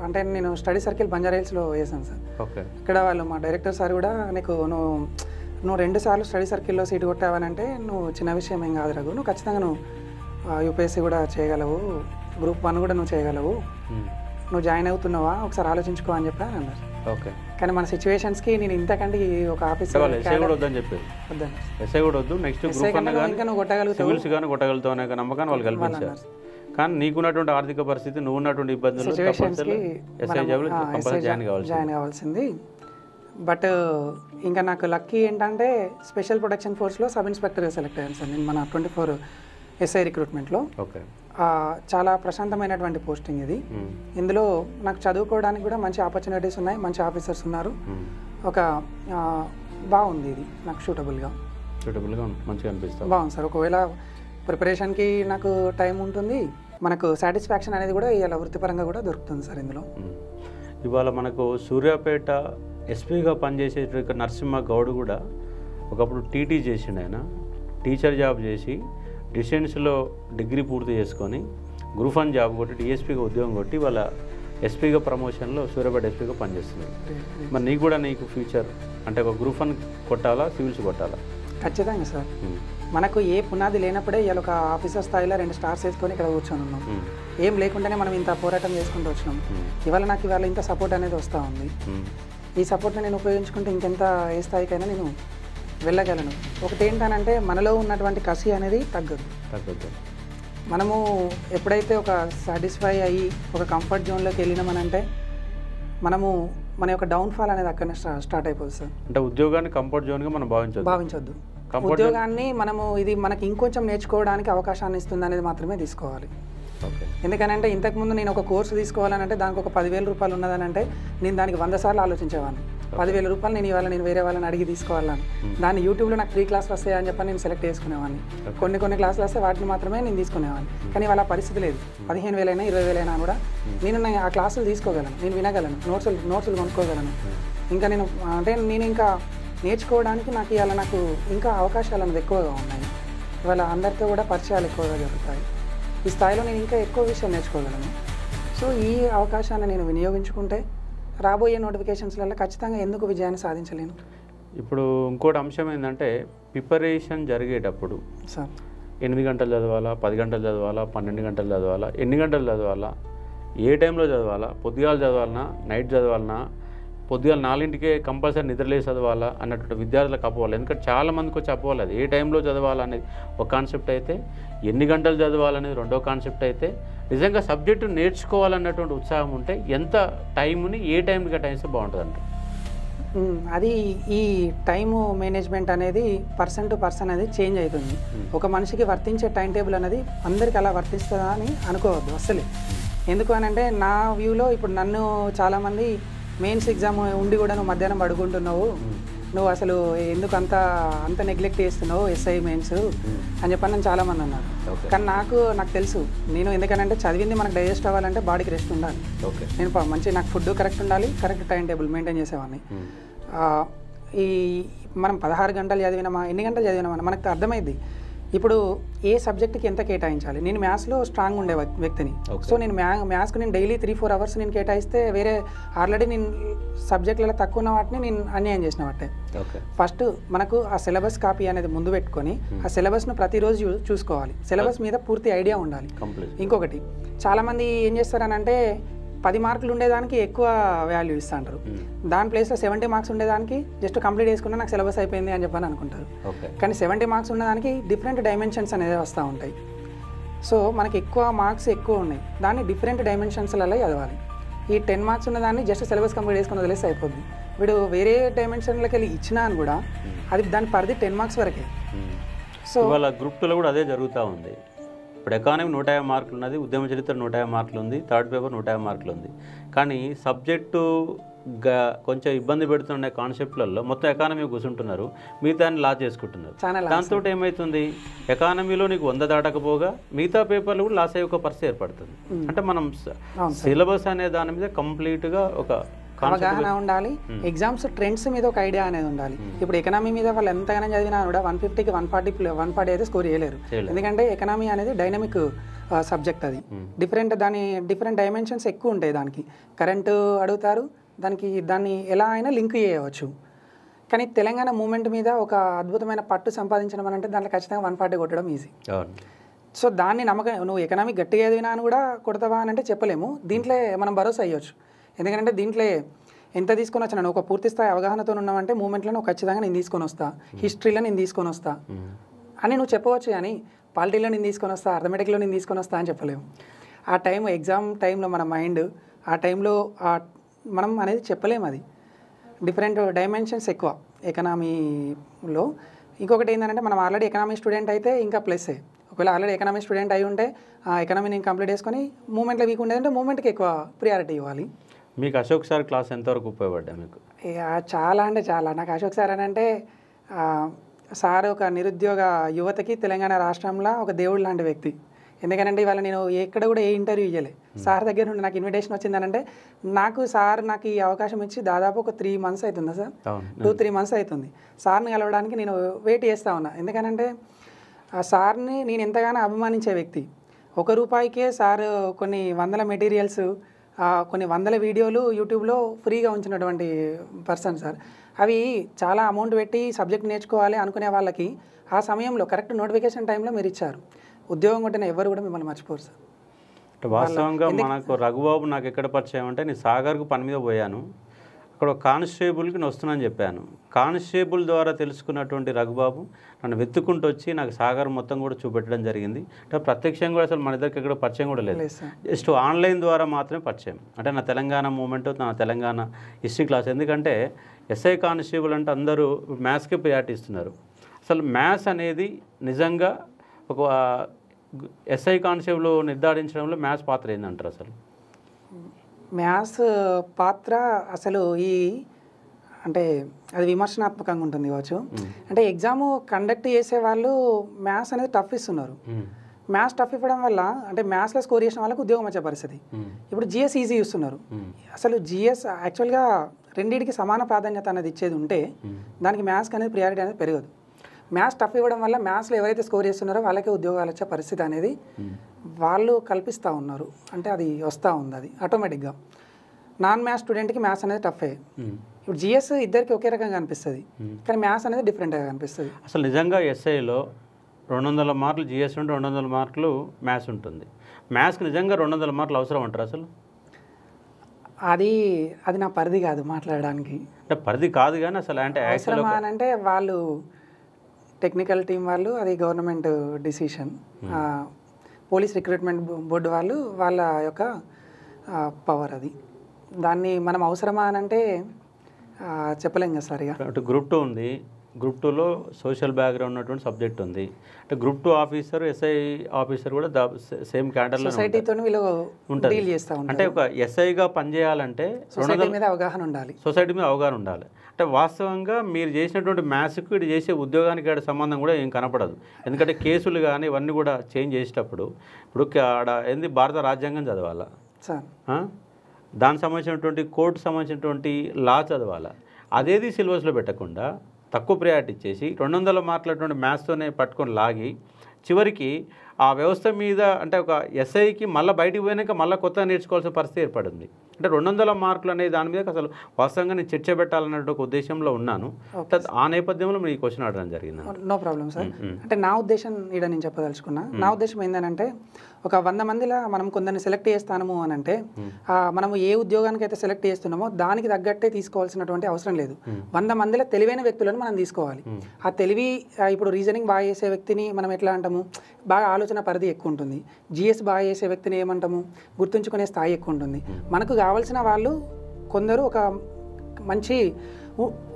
అంటే నేను స్టడీ సర్కిల్ బంజారాహిల్స్లో వేసాను సార్. ఓకే. ఇక్కడ వాళ్ళు మా డైరెక్టర్ సార్ కూడా నువ్వు 2 సార్లు స్టడీ సర్కిల్లో సీట్ కొట్టావనంటే నువ్వు చిన్న విషయం ఏం కాదు రఘు, నువ్వు ఖచ్చితంగా నువ్వు యూపీఎస్సీ కూడా చేయగలవు, గ్రూప్ 1 కూడా నువ్వు చేయగలవు, నువ్వు జాయిన్ అవుతున్నావా ఒకసారి ఆలోచించుకో అని చెప్పి అన్నారు. ఓకే. కానీ మన సిచ్యువేషన్స్కి నేను ఇంతకంటే ఒక ఆఫీసర్ వద్దని చెప్పారు. ఎస్ఐ కూడా వద్దు, నెక్స్ట్ నువ్వు కొట్టగలుగుతావు, సివిల్స్ కానీ కొట్టగలుగుతావు అనే నమ్మకాన్ని వాళ్ళు కల్పించారు. కానీ నీకున్నటువంటి ఆర్థిక పరిస్థితి, నువ్వు ఉన్నటువంటి ఇబ్బందులు జాయిన్ కావాల్సింది. బట్ ఇంకా నాకు లక్కీ ఏంటంటే స్పెషల్ ప్రొటెక్షన్ ఫోర్స్లో సబ్ ఇన్స్పెక్టర్గా సెలెక్ట్ అయ్యాను సార్ నేను మన 24 ఎస్ఐ రిక్రూట్మెంట్లో. ఓకే. చాలా ప్రశాంతమైనటువంటి పోస్టింగ్ ఇది. ఇందులో నాకు చదువుకోవడానికి కూడా మంచి ఆపర్చునిటీస్ ఉన్నాయి, మంచి ఆఫీసర్స్ ఉన్నారు, ఒక బాగుంది, ఇది నాకు సూటబుల్గా మంచిగా అనిపిస్తుంది. బాగుంది సార్. ఒకవేళ ప్రిపరేషన్కి నాకు టైం ఉంటుంది, మనకు సాటిస్ఫాక్షన్ అనేది కూడా ఇలా వృత్తిపరంగా కూడా దొరుకుతుంది సార్ ఇందులో. ఇవాళ మనకు సూర్యాపేట ఎస్పీగా పనిచేసే నరసింహ గౌడ్ కూడా ఒకప్పుడు టీటీ చేసిండు. ఆయన టీచర్ జాబ్ చేసి డిస్టెన్స్లో డిగ్రీ పూర్తి చేసుకొని గ్రూప్ 1 జాబ్ కొట్టి డిఎస్పీగా ఉద్యోగం కొట్టి వాళ్ళ ఎస్పీగా ప్రమోషన్లో సూర్యాపేట ఎస్పీగా పనిచేస్తున్నారు. మరి నీకు కూడా నీకు ఫ్యూచర్ అంటే ఒక గ్రూప్ 1 కొట్టాలా, సివిల్స్ కొట్టాలా? ఖచ్చితంగా సార్. మనకు ఏ పునాది లేనప్పుడే ఇవాళ ఒక ఆఫీసర్ స్థాయిలో 2 స్టార్స్ వేసుకొని ఇక్కడ కూర్చొని ఉన్నాం. ఏం లేకుండానే మనం ఇంత పోరాటం చేసుకుంటూ వచ్చినాం. ఇవాళ ఇంత సపోర్ట్ అనేది వస్తూ ఉంది. ఈ సపోర్ట్ని నేను ఉపయోగించుకుంటే ఇంకెంత ఏ స్థాయికైనా నేను వెళ్ళగలను. ఒకటి ఏంటనంటే మనలో ఉన్నటువంటి కసి అనేది తగ్గదు. మనము ఎప్పుడైతే ఒక సాటిస్ఫై అయ్యి ఒక కంఫర్ట్ జోన్లోకి వెళ్ళినామనంటే మన యొక్క డౌన్ఫాల్ అనేది అక్కడనే స్టార్ట్ అయిపోతుంది సార్. అంటే ఉద్యోగాన్ని కంఫర్ట్ జోన్గా మనం భావించొద్దు. ఉద్యోగాన్ని ఇది మనకి ఇంకొంచెం నేర్చుకోవడానికి అవకాశాన్ని ఇస్తుంది అనేది మాత్రమే తీసుకోవాలి. ఎందుకనంటే ఇంతకుముందు నేను ఒక కోర్సు తీసుకోవాలనంటే దానికి ఒక 10,000 రూపాయలు ఉన్నదనంటే నేను దానికి 100 సార్లు ఆలోచించేవాడిని. 10,000 రూపాయలు నేను వేరే వాళ్ళని అడిగి తీసుకోవాలని, దాన్ని యూట్యూబ్లో నాకు ఫ్రీ క్లాసులు వస్తాయని చెప్పని నేను సెలెక్ట్ చేసుకునేవాడిని. కొన్ని క్లాసులు వస్తే వాటిని మాత్రమే నేను తీసుకునేవాడిని. కానీ వాళ్ళ పరిస్థితి లేదు. 15,000 20,000 కూడా నేను ఆ క్లాసులు తీసుకోగలను, నేను వినగలను, నోట్సులు కొనుక్కోగలను. ఇంకా నేను ఇంకా నేర్చుకోవడానికి నాకు ఇంకా అవకాశాలు అనేది ఎక్కువగా ఉన్నాయి. ఇవాళ అందరితో కూడా పరిచయాలు ఎక్కువగా జరుగుతాయి. ఈ స్థాయిలో నేను ఇంకా ఎక్కువ విషయం నేర్చుకోగలను. సో ఈ అవకాశాన్ని నేను వినియోగించుకుంటే రాబోయే నోటిఫికేషన్స్లలో ఖచ్చితంగా ఎందుకు విజయాన్ని సాధించలేను. ఇప్పుడు ఇంకోటి అంశం ఏంటంటే ప్రిపరేషన్ జరిగేటప్పుడు సార్ 8 గంటలు చదవాలా, 10 గంటలు చదవాలా, 12 గంటలు చదవాలా, ఎన్ని గంటలు చదవాలా, ఏ టైంలో చదవాలా, పొద్దుగాల చదవాలన్నా, నైట్ చదవాలన్నా, పొద్దుగాల 4ంటికే కంపల్సరీ నిద్రలేసి చదవాలా అన్నటువంటి విద్యార్థులకు అపోవాలి. ఎందుకంటే చాలామందికి వచ్చి అపోవాలి. అది ఏ టైంలో చదవాలనేది ఒక కాన్సెప్ట్ అయితే, ఎన్ని గంటలు చదవాలనేది రెండో కాన్సెప్ట్ అయితే, నిజంగా సబ్జెక్టు నేర్చుకోవాలన్నటువంటి ఉత్సాహం ఉంటే ఎంత టైంని ఏ టైంకి కేటాయిస్తే బాగుంటుందంట. అది ఈ టైము మేనేజ్మెంట్ అనేది పర్సన్ టు పర్సన్ అనేది చేంజ్ అవుతుంది. ఒక మనిషికి వర్తించే టైం టేబుల్ అనేది అందరికి అలా వర్తిస్తుందా అని అనుకోవద్దు అసలు. ఎందుకు అని అంటే నా వ్యూలో ఇప్పుడు నన్ను చాలామంది మెయిన్స్ ఎగ్జామ్ ఉండి కూడా నువ్వు మధ్యాహ్నం పడుకుంటున్నావు, నువ్వు అసలు ఎందుకు అంత నెగ్లెక్ట్ చేస్తున్నావు ఎస్ఐ మెయిన్స్ అని చెప్పని నన్ను చాలామంది అన్నారు. కానీ నాకు తెలుసు, నేను ఎందుకనంటే చదివింది మనకు డైజెస్ట్ అవ్వాలంటే బాడీకి రెస్ట్ ఉండాలి. నేను నాకు ఫుడ్ కరెక్ట్ ఉండాలి, కరెక్ట్ టైం టేబుల్ మెయింటైన్ చేసేవాడిని. ఈ మనం 16 గంటలు చదివినామా ఎన్ని గంటలు చదివినామా మనకు అర్థమైంది. ఇప్పుడు ఏ సబ్జెక్ట్కి ఎంత కేటాయించాలి. నేను మ్యాథ్స్లో స్ట్రాంగ్ ఉండే వ్యక్తిని. సో నేను మ్యాథ్స్కి నేను డైలీ 3-4 అవర్స్ నేను కేటాయిస్తే వేరే ఆల్రెడీ నేను సబ్జెక్టులలో తక్కువ ఉన్న వాటిని నేను అన్యాయం చేసిన వాటే. ఫస్ట్ మనకు ఆ సిలబస్ కాపీ అనేది ముందు పెట్టుకొని ఆ సిలబస్ను ప్రతిరోజు చూసుకోవాలి. సిలబస్ మీద పూర్తి ఐడియా ఉండాలి. ఇంకొకటి చాలామంది ఏం చేస్తారనంటే 10 మార్కులు ఉండేదానికి ఎక్కువ వాల్యూ ఇస్తుంటారు. దాని ప్లేస్లో 70 మార్క్స్ ఉండేదానికి జస్ట్ కంప్లీట్ చేసుకున్నా నాకు సిలబస్ అయిపోయింది అని చెప్పని అనుకుంటారు. కానీ 70 మార్క్స్ ఉన్నదానికి డిఫరెంట్ డైమెన్షన్స్ అనేది వస్తూ ఉంటాయి. సో మనకి ఎక్కువ మార్క్స్ ఎక్కువ ఉన్నాయి, దాన్ని డిఫరెంట్ డైమెన్షన్స్లలో చదవాలి. ఈ 10 మార్క్స్ ఉన్నదాన్ని జస్ట్ సిలబస్ కంప్లీట్ చేసుకుని వదిలేసి అయిపోద్ది. వీడు వేరే డైమెన్షన్లోకి వెళ్ళి ఇచ్చినా అని కూడా అది దాని పరిధి 10 మార్క్స్ వరకే. సో ఇవాళ గ్రూప్ 2లో కూడా అదే జరుగుతూ ఉంది. ఇప్పుడు ఎకానమీ 150 మార్కులు ఉన్నది, ఉద్యమ చరిత్ర 150 మార్కులు ఉంది, థర్డ్ పేపర్ 150 మార్కులు ఉంది. కానీ సబ్జెక్టు కొంచెం ఇబ్బంది పెడుతున్న కాన్సెప్ట్లలో మొత్తం ఎకానమీ కూర్చుంటున్నారు, మిగతాన్ని లాస్ చేసుకుంటున్నారు. దాంతో ఏమవుతుంది, ఎకానమీలో నీకు 100 దాటకపోగా మిగతా పేపర్లు కూడా లాస్ అయ్యే ఒక పరిస్థితి ఏర్పడుతుంది. అంటే మనం సిలబస్ అనే దాని మీద కంప్లీట్గా ఒక అవగాహన ఉండాలి. ఎగ్జామ్స్ ట్రెండ్స్ మీద ఒక ఐడియా అనేది ఉండాలి. ఇప్పుడు ఎకనామీ మీద వాళ్ళు ఎంతగానో చదివినా కూడా 150కి 140 అయితే స్కోర్ చేయలేరు. ఎందుకంటే ఎకనామీ అనేది డైనమిక్ సబ్జెక్ట్. అది డిఫరెంట్ డైమెన్షన్స్ ఎక్కువ ఉంటాయి. దానికి కరెంటు అడుగుతారు, దాన్ని ఎలా అయినా లింక్ చేయవచ్చు. కానీ తెలంగాణ మూమెంట్ మీద ఒక అద్భుతమైన పట్టు సంపాదించడం అని అంటే దాంట్లో ఖచ్చితంగా 140 కొట్టడం ఈజీ. సో దాన్ని నమ్మకం, నువ్వు ఎకనామీ గట్టిగా చదివినా అని కూడా కొడతావా అని అంటే చెప్పలేము. దీంట్లో మనం భరోసా అయ్యొచ్చు. ఎందుకంటే దీంట్లో ఎంత తీసుకొని వచ్చినా నువ్వు ఒక పూర్తి స్థాయి అవగాహనతో ఉన్నావంటే మూమెంట్లో నువ్వు ఖచ్చితంగా నేను తీసుకొని వస్తా, హిస్టరీలో నేను తీసుకొని వస్తా అని నువ్వు చెప్పవచ్చు. కానీ పాలిటీలో నేను తీసుకొని వస్తా, అర్థమెటిక్లో నేను తీసుకొని వస్తా అని చెప్పలేము. ఆ టైం ఎగ్జామ్ టైంలో మన మైండ్ ఆ టైంలో మనం అనేది చెప్పలేము. అది డిఫరెంట్ డైమెన్షన్స్ ఎక్కువ ఎకనామీలో. ఇంకొకటి ఏంటంటే మనం ఆల్రెడీ ఎకనామీ స్టూడెంట్ అయితే ఇంకా ప్లస్సే. ఒకవేళ ఆల్రెడీ ఎకనామీ స్టూడెంట్ అయి ఉంటే ఆ ఎకనామీ నేను కంప్లీట్ చేసుకొని మూమెంట్లో వీక్ ఉండేదంటే మూమెంట్కి ఎక్కువ ప్రియారిటీ ఇవ్వాలి. మీకు అశోక్ సార్ క్లాస్ ఎంతవరకు ఉపయోగపడ్డా మీకు? చాలా అంటే చాలా. నాకు అశోక్ సార్ అని అంటే సార్ ఒక నిరుద్యోగ యువతకి తెలంగాణ రాష్ట్రంలో ఒక దేవుడు లాంటి వ్యక్తి. ఎందుకంటే ఇవాళ నేను ఎక్కడ కూడా ఏ ఇంటర్వ్యూ ఇవ్వలే, సార్ దగ్గర నుండి నాకు ఇన్విటేషన్ వచ్చిందనంటే సార్ నాకు ఈ అవకాశం ఇచ్చి దాదాపు ఒక 3 months అవుతుందా సార్, 2-3 months అవుతుంది. సార్ని కలవడానికి నేను వెయిట్ చేస్తూ ఉన్నా. ఎందుకనంటే ఆ సార్ని నేను ఎంతగానో అభిమానించే వ్యక్తి. ₹1కే సార్ కొన్ని వందల మెటీరియల్స్, కొన్ని వందల వీడియోలు యూట్యూబ్లో ఫ్రీగా ఉంచినటువంటి పర్సన్ సార్. అవి చాలా అమౌంట్ పెట్టి సబ్జెక్ట్ నేర్చుకోవాలి అనుకునే వాళ్ళకి ఆ సమయంలో కరెక్ట్ నోటిఫికేషన్ టైంలో మీరు ఇచ్చారు. ఉద్యోగం కొట్టిన ఎవరు కూడా మిమ్మల్ని మర్చిపోరు సార్. వాస్తవంగా మనకు రఘుబాబు నాకు ఎక్కడ పరిచయం అంటే నేను సాగర్కు పని మీద పోయాను, అక్కడ కానిస్టేబుల్కి నేను వస్తున్నాను చెప్పాను. కానిస్టేబుల్ ద్వారా తెలుసుకున్నటువంటి రఘుబాబు నన్ను వెతుక్కుంటూ వచ్చి నాకు సాగర్ మొత్తం కూడా చూపెట్టడం జరిగింది. అంటే ప్రత్యక్షంగా కూడా అసలు మన ఇద్దరికి ఎక్కడ పరిచయం కూడా లేదు, జస్ట్ ఆన్లైన్ ద్వారా మాత్రమే పరిచయం. అంటే నా తెలంగాణ మూమెంట్, నా తెలంగాణ హిస్టరీ క్లాస్. ఎందుకంటే ఎస్ఐ కానిస్టేబుల్ అంటే అందరూ మ్యాథ్స్కే ప్రయారిటీ ఇస్తున్నారు. అసలు మ్యాథ్స్ అనేది నిజంగా ఒక ఎస్ఐ కానిస్టేబుల్ నిర్ధారించడంలో మ్యాథ్స్ పాత్ర ఏందంటారు? అసలు మ్యాథ్స్ పాత్ర అసలు అంటే అది విమర్శనాత్మకంగా ఉంటుంది కావచ్చు. అంటే ఎగ్జామ్ కండక్ట్ చేసే వాళ్ళు మ్యాథ్స్ అనేది టఫ్ ఇస్తున్నారు. మ్యాథ్స్ టఫ్ ఇవ్వడం వల్ల అంటే మ్యాథ్స్లో స్కోర్ చేసిన వాళ్ళకి ఉద్యోగం వచ్చే పరిస్థితి. ఇప్పుడు జిఎస్ ఈజీ ఇస్తున్నారు. అసలు జిఎస్ యాక్చువల్గా రెండింటికి సమాన ప్రాధాన్యత అనేది ఇచ్చేది ఉంటే దానికి మ్యాథ్స్కి అనేది ప్రియారిటీ అనేది పెరగదు. మ్యాథ్స్ టఫ్ ఇవ్వడం వల్ల మ్యాథ్స్లో ఎవరైతే స్కోర్ చేస్తున్నారో వాళ్ళకే ఉద్యోగాలు వచ్చే పరిస్థితి అనేది వాళ్ళు కల్పిస్తూ ఉన్నారు. అంటే అది వస్తూ ఉంది, అది ఆటోమేటిక్గా. నాన్ మ్యాథ్స్ స్టూడెంట్కి మ్యాథ్స్ అనేది టఫే. ఇప్పుడు జిఎస్ ఇద్దరికి ఒకే రకంగా అనిపిస్తుంది, కానీ మ్యాథ్స్ అనేది డిఫరెంట్గా అనిపిస్తుంది. అసలు నిజంగా ఎస్ఐలో 200 మార్కులు జిఎస్ ఉంటే 200 మార్కులు మ్యాథ్స్ ఉంటుంది. మ్యాథ్స్కి నిజంగా 200 మార్కులు అవసరం అంటారు అసలు? అది నా పరిధి కాదు మాట్లాడడానికి. అంటే పరిధి కాదు కానీ అసలు అంటే అవసరమా అని అంటే వాళ్ళు టెక్నికల్ టీం వాళ్ళు, అది government decision. Police recruitment board వాళ్ళ యొక్క పవర్ అది. దాన్ని మనం అవసరమా అని అంటే చెప్పలేం కదా సార్. ఇక గ్రూప్ 2 ఉంది, గ్రూప్ 2లో సోషల్ బ్యాక్గ్రౌండ్ ఉన్నటువంటి సబ్జెక్ట్ ఉంది. అంటే గ్రూప్ 2 ఆఫీసర్, ఎస్ఐ ఆఫీసర్ కూడా సేమ్ క్యాడర్లో సొసైటీతో వీళ్ళు ఉంటుంది. అంటే ఒక ఎస్ఐగా పనిచేయాలంటే సొసైటీ మీద అవగాహన ఉండాలి, సొసైటీ మీద అవగాహన ఉండాలి. అంటే వాస్తవంగా మీరు చేసినటువంటి మ్యాథ్స్కి ఇది చేసే ఉద్యోగానికి సంబంధం కూడా ఏం కనపడదు. ఎందుకంటే కేసులు కానీ ఇవన్నీ కూడా చేంజ్ చేసేటప్పుడు ఇప్పుడు ఆడ ఏంది భారత రాజ్యాంగం చదవాలా సార్, దానికి సంబంధించినటువంటి కోర్టు సంబంధించినటువంటి లా చదవాలా, అదేది సిలబస్లో పెట్టకుండా తక్కువ ప్రయారిటీ ఇచ్చేసి 200 మార్కులటువంటి మ్యాథ్స్తోనే పట్టుకొని లాగి చివరికి ఆ వ్యవస్థ మీద అంటే ఒక ఎస్ఐకి మళ్ళీ బయటికి పోయినాక మళ్ళీ కొత్తగా నేర్చుకోవాల్సిన పరిస్థితి ఏర్పడింది. అంటే 200 మార్కులు అనే దాని మీద అసలు వాస్తవంగా నేను చర్చ పెట్టాలన్నట్టు ఒక ఉద్దేశంలో ఉన్నాను. ఆ నేపథ్యంలో మీరు ఈ క్వశ్చన్ అడగడం జరిగింది. No problem sir. అంటే నా ఉద్దేశం ఈడ నేను చెప్పదలుచుకున్నా. నా ఉద్దేశం ఏంటంటే ఒక 100 మందిలో మనం కొందరిని సెలెక్ట్ చేస్తాము అని అంటే మనము ఏ ఉద్యోగానికి అయితే సెలెక్ట్ చేస్తున్నామో దానికి తగ్గట్టే తీసుకోవాల్సినటువంటి అవసరం లేదు. 100 మందిలో తెలివైన వ్యక్తులను మనం తీసుకోవాలి. ఆ తెలివి ఇప్పుడు రీజనింగ్ బాగా చేసే వ్యక్తిని మనం ఎట్లా అంటాము, బాగా ఆలోచన పరిధి ఎక్కువ ఉంటుంది. జిఎస్ బాగా చేసే వ్యక్తిని ఏమంటాము, గుర్తుంచుకునే స్థాయి ఎక్కువ ఉంటుంది. మనకు కావాల్సిన వాళ్ళు కొందరు ఒక మంచి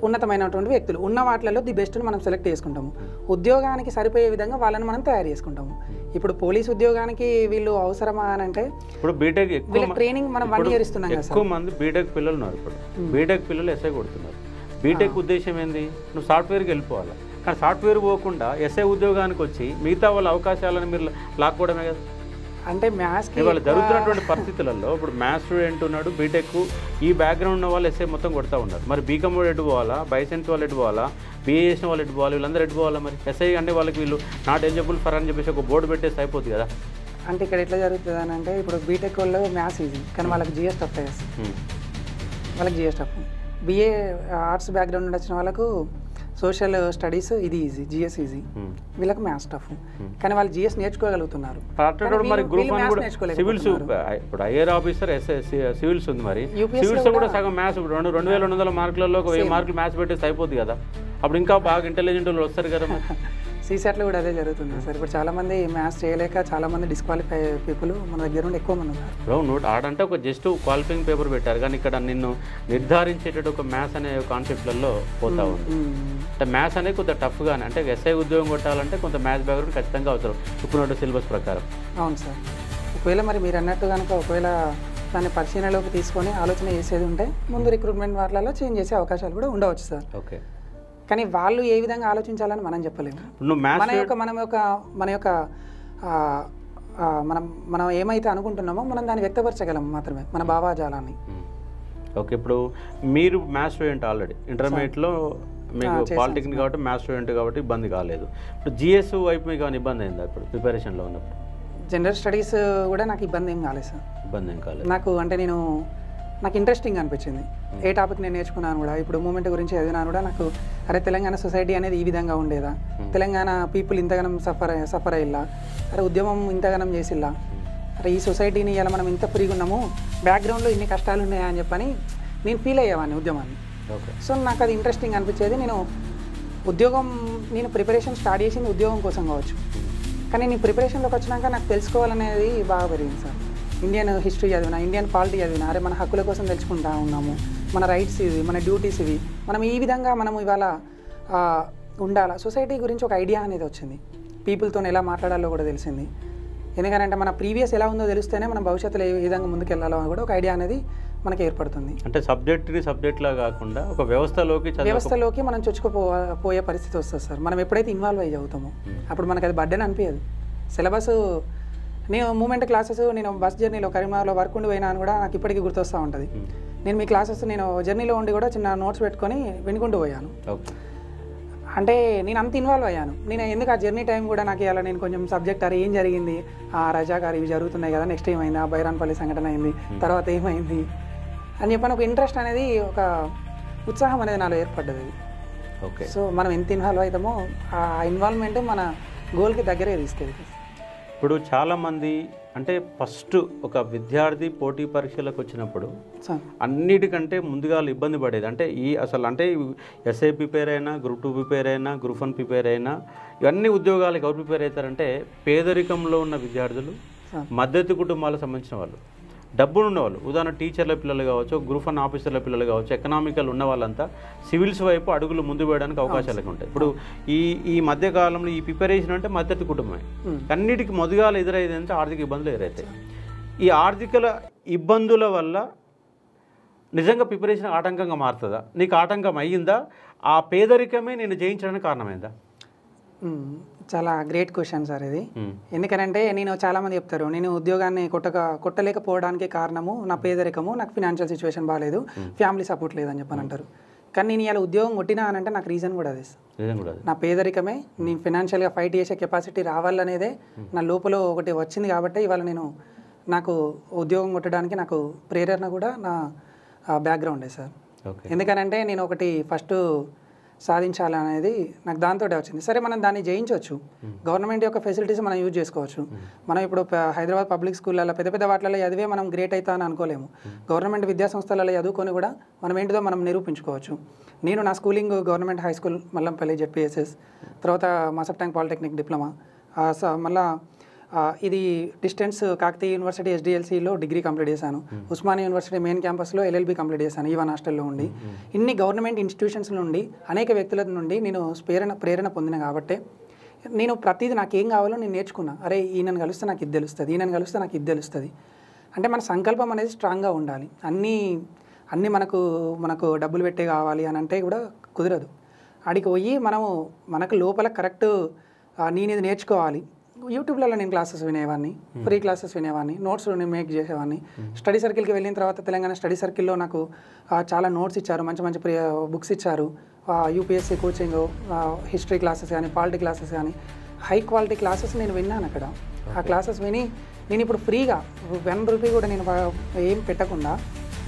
ఉన్నతమైనటువంటి వ్యక్తులు ఉన్న వాటిలలో ది బెస్ట్ని మనం సెలెక్ట్ చేసుకుంటాము. ఉద్యోగానికి సరిపోయే విధంగా వాళ్ళని మనం తయారు చేసుకుంటాము. ఇప్పుడు పోలీస్ ఉద్యోగానికి వీళ్ళు అవసరమా అని అంటే ఇప్పుడు బీటెక్ ట్రైనింగ్ మనం 1 year ఇస్తున్నాం కదా. ఎక్కువ మంది బీటెక్ పిల్లలు ఉన్నారు. ఇప్పుడు బీటెక్ పిల్లలు ఎస్ఐ కొడుతున్నారు. బీటెక్ ఉద్దేశం ఏంది, నువ్వు సాఫ్ట్వేర్కి వెళ్ళిపోవాలి. కానీ సాఫ్ట్వేర్ పోకుండా ఎస్ఐ ఉద్యోగానికి వచ్చి మిగతా వాళ్ళ అవకాశాలను మీరు లాక్కోవడమే కదా. అంటే మ్యాథ్స్కి వాళ్ళు జరుగుతున్నటువంటి పరిస్థితులలో ఇప్పుడు మ్యాథ్స్ స్టూడెంట్ ఉన్నాడు, బీటెక్ ఈ బ్యాక్గ్రౌండ్ ఉన్న వాళ్ళు ఎస్ఐ మొత్తం కొడతా ఉన్నారు. మరి బీకామ్ వాళ్ళు ఎటు పోవాలా, బైసెన్స్ వాళ్ళు ఎటు పోవాలా, బీఏ చేసిన వాళ్ళు ఎటు పోవాలి, వీళ్ళందరూ ఎటు పోవాలా? మరి ఎస్ఐ అంటే వాళ్ళకి వీళ్ళు నాట్ ఎలిజిబుల్ ఫర్ అని చెప్పేసి ఒక బోర్డు పెట్టేసి అయిపోతుంది కదా. అంటే ఇక్కడ ఎట్లా జరుగుతుంది అని అంటే ఇప్పుడు బీటెక్ వాళ్ళు మ్యాథ్స్ ఈజీ కానీ వాళ్ళకి జిఎస్ టఫ్ చేస్తుంది. వాళ్ళకి GS tough. BA arts background నుండి వచ్చిన వాళ్ళకు సోషల్ స్టడీస్ ఇది ఈజీ, జిఎస్ ఈజీ. వీళ్ళకి మ్యాథ్స్ టఫ్ కానీ వాళ్ళు జిఎస్ నేర్చుకోగలుగుతున్నారు. మరి గ్రూప్ 1 కూడా సివిల్స్ ఇప్పుడు ఐఆర్ ఆఫీసర్ సివిల్స్ ఉంది. మరి సివిల్స్ కూడా సగం మ్యాథ్స్ 2200 మార్కులలో 1000 మార్కులు మ్యాథ్స్ పెట్టేసి అయిపోతుంది కదా. అప్పుడు ఇంకా బాగా ఇంటెలిజెంట్ వాళ్ళు వస్తారు కదా. సీసెట్లో కూడా అదే జరుగుతుంది సార్. ఇప్పుడు చాలామంది మ్యాథ్స్ చేయలేక చాలామంది డిస్క్వాలిఫై పీపుల్ మన దగ్గర నుండి ఎక్కువ మంది ఉన్నారు. బ్రో నోట్ ఆడంటే ఒక జస్ట్ క్వాలిఫైయింగ్ పేపర్ పెట్టారు కానీ ఇక్కడ నిన్ను నిర్ధారించేటట్టు ఒక మ్యాథ్స్ అనే కాన్సెప్ట్లలో పోతా ఉంది. అంటే మ్యాథ్స్ అనేది కొంత టఫ్గానే అంటే ఎస్ఐ ఉద్యోగం కొట్టాలంటే కొంత మ్యాథ్స్ బ్యాక్గ్రౌండ్ ఖచ్చితంగా అవసరం ఇప్పుడున్న సిలబస్ ప్రకారం. అవును సార్. ఒకవేళ మరి మీరు అన్నట్టు కనుక ఒకవేళ దాన్ని పరిశీలనలోకి తీసుకొని ఆలోచన చేసేది ఉంటే ముందు రిక్రూట్మెంట్ వాటిలలో చేంజ్ చేసే అవకాశాలు కూడా ఉండవచ్చు సార్. ఓకే. కానీ వాళ్ళు ఏ విధంగా ఆలోచించాలని మనం చెప్పలేము. మన యొక్క మనం ఏమైతే అనుకుంటున్నామో మనం దాన్ని వ్యక్తపరచగలం మాత్రమే, మన భావాజాలాన్ని. ఓకే. ఇప్పుడు మీరు మ్యాథ్స్ స్టూడెంట్ ఆల్రెడీ ఇంటర్మీడియట్లో మీకు పాలిటెక్నిక్ కాబట్టి మ్యాథ్స్ స్టూడెంట్ కాబట్టి ఇబ్బంది కాలేదు. ఇప్పుడు జిఎస్ వైపు మీకు ఏమైనా ఇబ్బంది అయిందా ఇప్పుడు ప్రిపరేషన్లో ఉన్నప్పుడు? జనరల్ స్టడీస్ కూడా నాకు ఇబ్బంది ఏం కాలేదు సార్. ఇబ్బంది ఏం కాలేదు నాకు. అంటే నాకు ఇంట్రెస్టింగ్ అనిపించింది ఏ టాపిక్ నేను నేర్చుకున్నాను కూడా. ఇప్పుడు మూమెంట్ గురించి చదివినాను కూడా నాకు అరే తెలంగాణ సొసైటీ అనేది ఈ విధంగా ఉండేదా, తెలంగాణ పీపుల్ ఇంతగానం సఫర్ అయ్యిల్లా, అరే ఉద్యమం ఇంతగానం చేసిల్లా, అరే ఈ సొసైటీని ఇలా మనం ఇంత ఫ్రీగా ఉన్నాము, బ్యాక్గ్రౌండ్లో ఇన్ని కష్టాలు ఉన్నాయా అని చెప్పని నేను ఫీల్ అయ్యేవాడిని ఉద్యమాన్ని. సో నాకు అది ఇంట్రెస్టింగ్ అనిపించేది. నేను ప్రిపరేషన్ స్టార్ట్ చేసింది ఉద్యోగం కోసం కావచ్చు కానీ నేను ప్రిపరేషన్లోకి వచ్చినాక నాకు తెలుసుకోవాలనేది బాగా పెరిగింది సార్. ఇండియన్ హిస్టరీ చదివినా, ఇండియన్ పాలిటీ చదివినా, అరే మన హక్కుల కోసం తెలుసుకుంటా ఉన్నాము, మన రైట్స్ ఇవి, మన డ్యూటీస్ ఇవి, మనం ఈ విధంగా మనం ఇవాళ ఉండాలా, సొసైటీ గురించి ఒక ఐడియా అనేది వచ్చింది, పీపుల్తో ఎలా మాట్లాడాలో కూడా తెలిసింది. ఎందుకంటే మన ప్రీవియస్ ఎలా ఉందో తెలిస్తేనే మనం భవిష్యత్తులో ఏ విధంగా ముందుకు వెళ్ళాలో కూడా ఒక ఐడియా అనేది మనకి ఏర్పడుతుంది. అంటే సబ్జెక్ట్లా కాకుండా ఒక వ్యవస్థలోకి మనం చొచ్చుకుపోయే పరిస్థితి వస్తుంది సార్. మనం ఎప్పుడైతే ఇన్వాల్వ్ అయ్యి చదువుతామో అప్పుడు మనకు అది బర్డెన్ అనిపించదు. సిలబస్ నేను మూమెంట్ క్లాసెస్ నేను బస్ జర్నీలో కరీంనగర్లో వర్క్ ఉండి పోయినా అని కూడా నాకు ఇప్పటికీ గుర్తొస్తూ ఉంటుంది. నేను మీ క్లాసెస్ నేను జర్నీలో ఉండి కూడా చిన్న నోట్స్ పెట్టుకొని వినుకుంటూ పోయాను. అంటే నేను అంత ఇన్వాల్వ్ అయ్యాను. నేను ఎందుకు ఆ జర్నీ టైం కూడా నాకు ఇవ్వాలి, నేను కొంచెం సబ్జెక్ట్ అరే ఏం జరిగింది, రజాకారు ఇవి జరుగుతున్నాయి కదా, నెక్స్ట్ ఏమైంది, ఆ బైరాన్పల్లి సంఘటన అయింది, తర్వాత ఏమైంది అని చెప్పని ఒక ఇంట్రెస్ట్ అనేది, ఒక ఉత్సాహం అనేది నాలో ఏర్పడ్డది. ఓకే. సో మనం ఎంత ఇన్వాల్వ్ అవుతామో ఆ ఇన్వాల్వ్మెంట్ మన గోల్కి దగ్గరే తీసుకెళ్తుంది. ఇప్పుడు చాలామంది అంటే ఫస్ట్ ఒక విద్యార్థి పోటీ పరీక్షలకు వచ్చినప్పుడు అన్నిటికంటే ముందుగా ఇబ్బంది పడేది అంటే అంటే ఎస్ఐ ప్రిపేర్ అయినా, గ్రూప్ 2 ప్రిపేర్ అయినా, గ్రూప్ 1 ప్రిపేర్ అయినా, ఇవన్నీ ఉద్యోగాలకు ఎవరు ప్రిపేర్ అవుతారంటే పేదరికంలో ఉన్న విద్యార్థులు, మధ్యతరగతి కుటుంబాలకు సంబంధించిన వాళ్ళు, డబ్బులు ఉన్నవాళ్ళు. ఉదాహరణ టీచర్ల పిల్లలు కావచ్చు, గ్రూప్ 1 ఆఫీసర్ల పిల్లలు కావచ్చు, ఎకనామికల్ ఉన్న వాళ్ళంతా సివిల్స్ వైపు అడుగులు ముందు వేయడానికి అవకాశాలు ఉంటాయి. ఇప్పుడు ఈ మధ్యకాలంలో ఈ ప్రిపరేషన్ అంటే మధ్యతరగతి కుటుంబమే. అన్నిటికీ మొదగాలు ఎదురయ్యేది అంటే ఆర్థిక ఇబ్బందులు ఎదురవుతాయి. ఈ ఆర్థిక ఇబ్బందుల వల్ల నిజంగా ప్రిపరేషన్ ఆటంకంగా మారుతుందా? నీకు ఆటంకం అయ్యిందా? ఆ పేదరికమే నేను జయించడానికి కారణమైందా? చాలా గ్రేట్ క్వశ్చన్ సార్ ఇది. ఎందుకంటే నేను చాలామంది చెప్తారు నేను ఉద్యోగాన్ని కొట్టలేకపోవడానికి కారణము నా పేదరికము, నాకు ఫినాన్షియల్ సిచ్యువేషన్ బాగాలేదు, ఫ్యామిలీ సపోర్ట్ లేదని చెప్పని అంటారు. కానీ నేను ఇలా ఉద్యోగం కొట్టినా అని అంటే నాకు రీజన్ కూడా అదే సార్. రీజన్ కూడా నా పేదరికమే, నేను ఫినాన్షియల్గా ఫైట్ చేసే కెపాసిటీ రావాలనేదే నా లోపల ఒకటి వచ్చింది కాబట్టి ఇవాళ నాకు ఉద్యోగం కొట్టడానికి నాకు ప్రేరణ కూడా నా బ్యాక్గ్రౌండే సార్. ఎందుకనంటే నేను ఒకటి ఫస్ట్ సాధించాలనేది నాకు దాంతో వచ్చింది. సరే మనం దాన్ని జయించవచ్చు, గవర్నమెంట్ యొక్క ఫెసిలిటీస్ మనం యూజ్ చేసుకోవచ్చు. మనం ఇప్పుడు హైదరాబాద్ పబ్లిక్ స్కూళ్ళలో పెద్ద పెద్ద వాటిలలో చదివే మనం గ్రేట్ అవుతా అని అనుకోలేము. గవర్నమెంట్ విద్యా సంస్థలలో చదువుకొని కూడా మనం ఏంటిదో మనం నిరూపించుకోవచ్చు. నేను నా schooling government high school Mallampalli ZPSS, తర్వాత మాసప్ ట్యాంక్ పాలిటెక్నిక్ డిప్లొమా, మళ్ళీ ఇది డిస్టెన్స్ కాకతీయ యూనివర్సిటీ ఎస్డిఎల్సిలో డిగ్రీ కంప్లీట్ చేశాను. ఉస్మానియా యూనివర్సిటీ మెయిన్ క్యాంపస్లో ఎల్ఎల్బి కంప్లీట్ చేశాను ఈవన్ హాస్టల్లో ఉండి. ఇన్ని గవర్నమెంట్ ఇన్స్టిట్యూషన్స్ నుండి అనేక వ్యక్తుల నుండి నేను ప్రేరణ పొందిన కాబట్టి నేను ప్రతిదీ నాకేం కావాలో నేను నేర్చుకున్నా. అరే ఈయనను కలిస్తే నాకు ఇది తెలుస్తుంది, ఈయనను కలిస్తే నాకు ఇది తెలుస్తుంది అంటే మన సంకల్పం అనేది స్ట్రాంగ్గా ఉండాలి. అన్నీ మనకు డబ్బులు పెట్టే కావాలి అని అంటే కూడా కుదరదు. ఆడికి పోయి మనకు లోపల కరెక్ట్ నేను ఇది నేర్చుకోవాలి. యూట్యూబ్లలో నేను క్లాసెస్ వినేవాడిని, ఫ్రీ క్లాసెస్ వినేవాడిని, నోట్స్ నేను మేక్ చేసేవాడిని. స్టడీ సర్కిల్కి వెళ్ళిన తర్వాత తెలంగాణ స్టడీ సర్కిల్లో నాకు చాలా నోట్స్ ఇచ్చారు, మంచి మంచి బుక్స్ ఇచ్చారు. యూపీఎస్సీ కోచింగ్, హిస్టరీ క్లాసెస్ కానీ, పాలిటీ క్లాసెస్ కానీ, హై క్వాలిటీ క్లాసెస్ నేను విన్నాను అక్కడ. ఆ క్లాసెస్ విని నేను ఇప్పుడు ఫ్రీగా ₹1 కూడా నేను ఏం పెట్టకుండా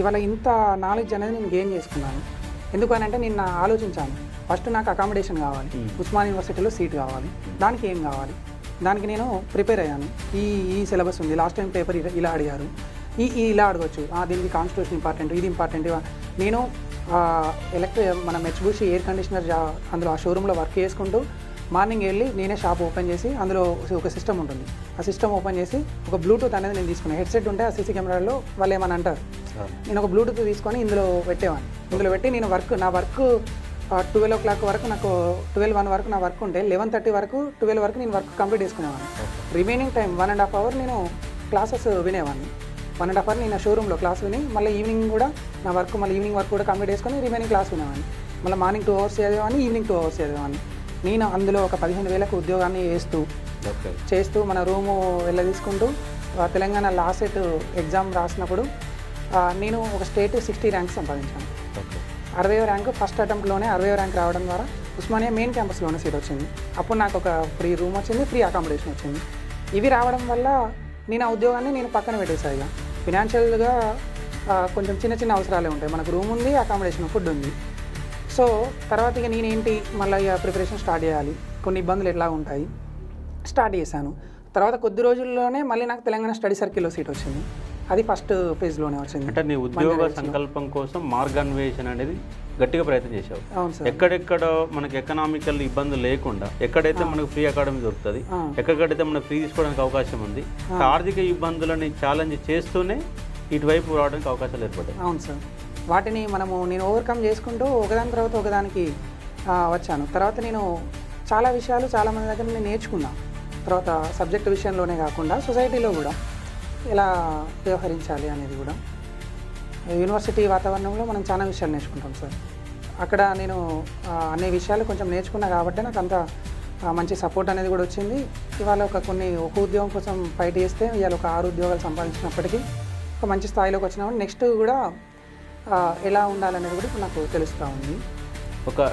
ఇవాళ ఇంత నాలెడ్జ్ అనేది నేను గెయిన్ చేసుకున్నాను. ఎందుకనంటే నేను ఆలోచించాను, ఫస్ట్ నాకు అకామిడేషన్ కావాలి, ఉస్మాన్ యూనివర్సిటీలో సీట్ కావాలి, దానికి ఏం కావాలి, దానికి నేను ప్రిపేర్ అయ్యాను. ఈ సిలబస్ ఉంది, లాస్ట్ టైం పేపర్ ఇలా అడిగారు, ఇలా అడగచ్చు, దీనికి కాన్స్టిట్యూషన్ ఇంపార్టెంట్, ఇది ఇంపార్టెంట్. నేను మన మెచ్బూషి ఎయిర్ కండిషనర్ అందులో ఆ షోరూంలో వర్క్ చేసుకుంటూ మార్నింగ్ వెళ్ళి నేనే షాప్ ఓపెన్ చేసి అందులో ఒక సిస్టమ్ ఉంటుంది, ఆ సిస్టమ్ ఓపెన్ చేసి ఒక బ్లూటూత్ అనేది నేను తీసుకున్నాను. హెడ్సెట్ ఉంటే ఆ సీసీ కెమెరాలో వాళ్ళు ఏమని అంటారు, నేను ఒక బ్లూటూత్ తీసుకొని ఇందులో పెట్టేవాడిని. ఇందులో పెట్టి నేను నా వర్క్ 12 o'clock వరకు, నాకు 12:01 వరకు నా వర్క్ ఉంటే 11:30 వరకు 12 వరకు నేను వర్క్ కంప్లీట్ చేసుకునేవాడిని. రిమైనింగ్ టైం 1.5 hour నేను క్లాసెస్ వినేవాడిని. 1.5 hour నేను షోరూంలో క్లాస్ విని మళ్ళీ ఈవినింగ్ కూడా నా వర్క్ ఈవినింగ్ వర్క్ కూడా కంప్లీట్ చేసుకొని రిమైనింగ్ క్లాస్ వినేవాడిని. మళ్ళీ మార్నింగ్ 2 hours చదివేవాడిని, ఈవినింగ్ 2 hours చదివేవాడిని. నేను అందులో ఒక 15,000 ఉద్యోగాన్ని చేస్తూ మన రూము తీసుకుంటూ తెలంగాణ లాసెట్ ఎగ్జామ్ రాసినప్పుడు నేను ఒక స్టేట్ 60 ర్యాంక్ సంపాదించాను. 60వ ర్యాంక్ ఫస్ట్ అటెంప్ట్లోనే 60వ ర్యాంక్ రావడం ద్వారా ఉస్మానియా మెయిన్ క్యాంపస్లోనే సీట్ వచ్చింది. అప్పుడు నాకు ఒక ఫ్రీ రూమ్ వచ్చింది, ఫ్రీ అకామిడేషన్ వచ్చింది. ఇవి రావడం వల్ల నేను ఆ ఉద్యోగాన్ని నేను పక్కన పెట్టేసాను. ఇక ఫినాన్షియల్గా కొంచెం చిన్న చిన్న అవసరాలే ఉంటాయి, మనకు రూమ్ ఉంది, అకామిడేషన్, ఫుడ్ ఉంది. సో తర్వాత ఇక నేనేంటి మళ్ళీ ఇక ప్రిపరేషన్ స్టార్ట్ చేయాలి, కొన్ని ఇబ్బందులు ఎట్లా ఉంటాయి స్టార్ట్ చేశాను. తర్వాత కొద్ది రోజుల్లోనే మళ్ళీ నాకు తెలంగాణ స్టడీ సర్కిల్లో సీట్ వచ్చింది. అది ఫస్ట్ ఫేజ్లోనే వచ్చింది. అంటే నీ ఉద్యోగ సంకల్పం కోసం మార్గాన్వేషణ అనేది గట్టిగా ప్రయత్నం చేసావు. అవును సార్. ఎక్కడెక్కడ మనకి ఎకనామికల్ ఇబ్బందులు లేకుండా, ఎక్కడైతే మనకు ఫ్రీ అకాడమీ దొరుకుతుంది, ఎక్కడైతే మనకు ఫ్రీ తీసుకోవడానికి అవకాశం ఉంది, ఆర్థిక ఇబ్బందులని ఛాలెంజ్ చేస్తూనే ఇటువైపు రావడానికి అవకాశాలు ఏర్పడ్డాయి. అవును సార్. వాటిని నేను ఓవర్కమ్ చేసుకుంటూ ఒకదాని తర్వాత ఒకదానికి వచ్చాను. తర్వాత నేను చాలా విషయాలు చాలామంది దగ్గర నేను నేర్చుకున్నాను. తర్వాత సబ్జెక్ట్ విషయంలోనే కాకుండా సొసైటీలో కూడా ఎలా వ్యవహరించాలి అనేది కూడా, యూనివర్సిటీ వాతావరణంలో మనం చాలా విషయాలు నేర్చుకుంటాం సార్. అక్కడ నేను అనే విషయాలు కొంచెం నేర్చుకున్నా కాబట్టి నాకు అంత మంచి సపోర్ట్ అనేది కూడా వచ్చింది. ఇవాళ ఒక ఉద్యోగం కోసం ఫైట్ చేస్తే ఇవాళ ఒక 6 ఉద్యోగాలు సంపాదించినప్పటికీ ఒక మంచి స్థాయిలోకి వచ్చినామని నెక్స్ట్ కూడా ఎలా ఉండాలనేది కూడా ఇప్పుడు నాకు తెలుస్తూ ఉంది.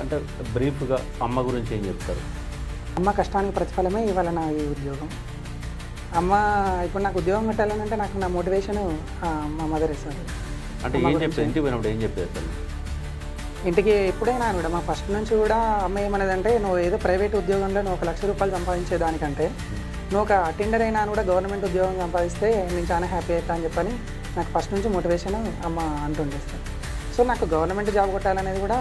అంటే బ్రీఫ్గా అమ్మ గురించి ఏం చెప్తారు? అమ్మ కష్టానికి ప్రతిఫలమే ఇవాళ నా ఈ ఉద్యోగం. అమ్మ ఇప్పుడు నాకు ఉద్యోగం కట్టాలనంటే నాకు నా మోటివేషన్ మా మదరే సార్. అంటే ఏం చెప్తారు ఇంటికి పోయినప్పుడు, ఏం చెప్తారు సార్? ఇంటికి ఎప్పుడైనా కూడా మా ఫస్ట్ నుంచి కూడా అమ్మ ఏమన్నదంటే, నువ్వు ఏదో ప్రైవేట్ ఉద్యోగంలో నువ్వు ₹1,00,000 సంపాదించేదానికంటే నువ్వు ఒక అటెండర్ అయినా కూడా గవర్నమెంట్ ఉద్యోగం సంపాదిస్తే నేను చాలా హ్యాపీ అవుతా అని చెప్పని నాకు ఫస్ట్ నుంచి మోటివేషన్ అమ్మ అంటుండే సార్. సో నాకు గవర్నమెంట్ జాబ్ కొట్టాలనేది కూడా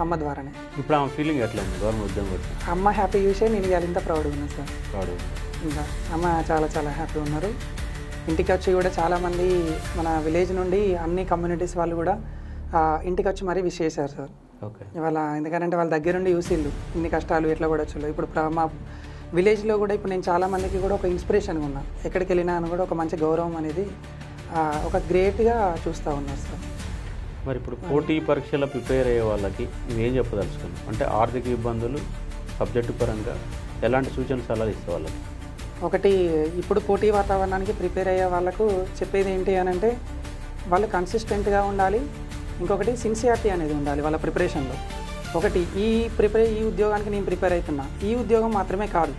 అమ్మ ద్వారానే. ఇప్పుడు ఆమె ఫీలింగ్ ఎట్లా ఉంది గవర్నమెంట్ ఉద్యోగం కొట్టి? అమ్మ హ్యాపీ చూసే నేను ఇవాళ ఇంత ప్రౌడ్గా ఉన్నాను సార్. ఇంకా అమ్మ చాలా చాలా హ్యాపీ ఉన్నారు. ఇంటికి వచ్చి కూడా చాలామంది మన విలేజ్ నుండి అన్ని కమ్యూనిటీస్ వాళ్ళు కూడా ఇంటికి వచ్చి మరీ విష్ చేశారు సార్. ఓకే. ఇవాళ ఎందుకంటే వాళ్ళ దగ్గరుండి చూసిళ్ళు ఇన్ని కష్టాలు ఎట్లా పడవచ్చు. ఇప్పుడు మా విలేజ్లో కూడా ఇప్పుడు నేను చాలామందికి కూడా ఒక ఇన్స్పిరేషన్గా ఉన్నా. ఎక్కడికి వెళ్ళినా అని కూడా ఒక మంచి గౌరవం అనేది ఒక గ్రేట్గా చూస్తూ ఉన్నారు సార్. మరి ఇప్పుడు పోటీ పరీక్షల ప్రిపేర్ అయ్యే వాళ్ళకి నువ్వేం చెప్పదలుచుకున్నావు? అంటే ఆర్థిక ఇబ్బందులు, సబ్జెక్టు పరంగా ఎలాంటి సూచనలు సలహాలు ఇస్తే వాళ్ళకి? ఒకటి, ఇప్పుడు పోటీ వాతావరణానికి ప్రిపేర్ అయ్యే వాళ్ళకు చెప్పేది ఏంటి అని అంటే, వాళ్ళు కన్సిస్టెంట్గా ఉండాలి, ఇంకొకటి సిన్సియారిటీ అనేది ఉండాలి వాళ్ళ ప్రిపరేషన్లో. ఒకటి ఈ ఉద్యోగానికి నేను ప్రిపేర్ అవుతున్నా, ఈ ఉద్యోగం మాత్రమే కాదు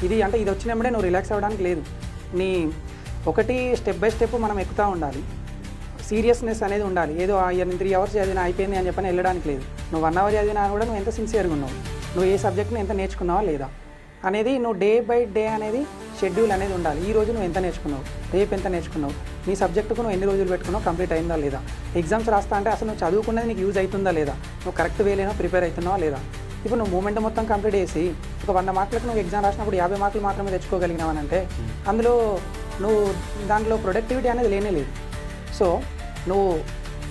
ఇది, అంటే ఇది వచ్చినప్పుడే నువ్వు రిలాక్స్ అవ్వడానికి లేదు. నీ ఒకటి స్టెప్ బై స్టెప్ మనం ఎక్కుతూ ఉండాలి, సీరియస్నెస్ అనేది ఉండాలి. ఏదో నేను 3 hours చదివినా అయిపోయింది అని చెప్పని వెళ్ళడానికి లేదు. నువ్వు 1 hour చదివినా కూడా నువ్వు ఎంత సిన్సియర్గా ఉన్నావు, నువ్వు ఏ సబ్జెక్ట్ని ఎంత నేర్చుకున్నావా లేదా అనేది, నువ్వు డే బై డే అనేది షెడ్యూల్ అనేది ఉండాలి. ఈ రోజు నువ్వు ఎంత నేర్చుకున్నావు, రేపు ఎంత నేర్చుకున్నావు, నీ సబ్జెక్టుకు నువ్వు ఎన్ని రోజులు పెట్టుకున్నావు, కంప్లీట్ అయిందా లేదా, ఎగ్జామ్స్ రాస్తా అంటే అసలు నువ్వు చదువుకున్నది నీకు యూజ్ అవుతుందా లేదా, నువ్వు కరెక్ట్ వేలేనో ప్రిపేర్ అవుతున్నావా లేదా. ఇప్పుడు నువ్వు మూమెంట్ మొత్తం కంప్లీట్ చేసి ఒక 100 మార్కులకు నువ్వు ఎగ్జామ్ రాసినప్పుడు 50 మార్కులు మాత్రమే తెచ్చుకోగలిగినావనంటే అందులో నువ్వు దాంట్లో ప్రొడక్టివిటీ అనేది లేనే లేదు. సో నువ్వు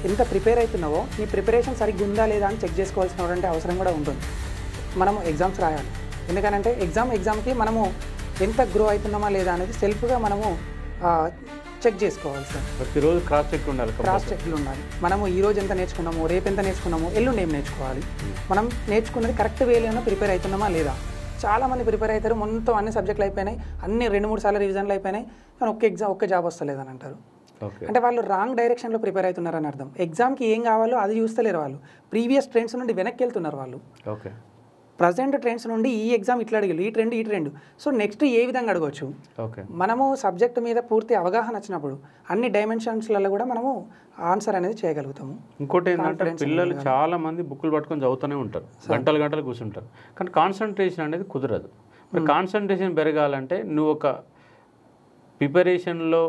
ఎంత ప్రిపేర్ అవుతున్నావో నీ ప్రిపరేషన్ సరిగ్గా ఉందా లేదా అని చెక్ చేసుకోవాల్సినటువంటి అవసరం కూడా ఉంటుంది. మనము ఎగ్జామ్స్ రాయాలి, ఎందుకనంటే ఎగ్జామ్కి మనము ఎంత గ్రో అవుతున్నామా లేదా అనేది సెల్ఫ్గా మనము చెక్ చేసుకోవాలి సార్. ప్రతిరోజు క్రాస్ చెక్లు ఉండాలి. మనము ఈ రోజు ఎంత నేర్చుకున్నాము, రేపు ఎంత నేర్చుకున్నాము, ఎల్లుండి ఏం నేర్చుకోవాలి, మనం నేర్చుకున్నది కరెక్ట్ వేలోనే ప్రిపేర్ అవుతున్నామా లేదా. చాలామంది ప్రిపేర్ అవుతారు, మొత్తం అన్ని సబ్జెక్టులు అయిపోయినాయి, అన్ని 2-3 సార్లు రివిజన్లు అయిపోయినాయి, కానీ ఒక్క జాబ్ వస్తలేదని అంటారు. అంటే వాళ్ళు రాంగ్ డైరెక్షన్లో ప్రిపేర్ అవుతున్నారని అర్థం. ఎగ్జామ్కి ఏం కావాలో అది చూస్తలేరు వాళ్ళు, ప్రీవియస్ ట్రెండ్స్ నుండి వెనక్కి వెళ్తున్నారు వాళ్ళు. ప్రజెంట్ ట్రెండ్స్ నుండి ఈ ఎగ్జామ్ ఇట్లా అడిగారు, ఈ ట్రెండ్. సో నెక్స్ట్ ఏ విధంగా అడగవచ్చు. మనము సబ్జెక్ట్ మీద పూర్తి అవగాహన వచ్చినప్పుడు అన్ని డైమెన్షన్స్లలో కూడా మనము ఆన్సర్ అనేది చేయగలుగుతాము. ఇంకోటి ఏంటంటే పిల్లలు చాలా మంది బుక్కులు పట్టుకొని చదువుతూనే ఉంటారు, గంటలు కూర్చుంటారు, కానీ కాన్సన్ట్రేషన్ అనేది కుదరదు. మరి కాన్సన్ట్రేషన్ పెరగాలంటే నువ్వు ఒక ప్రిపరేషన్లో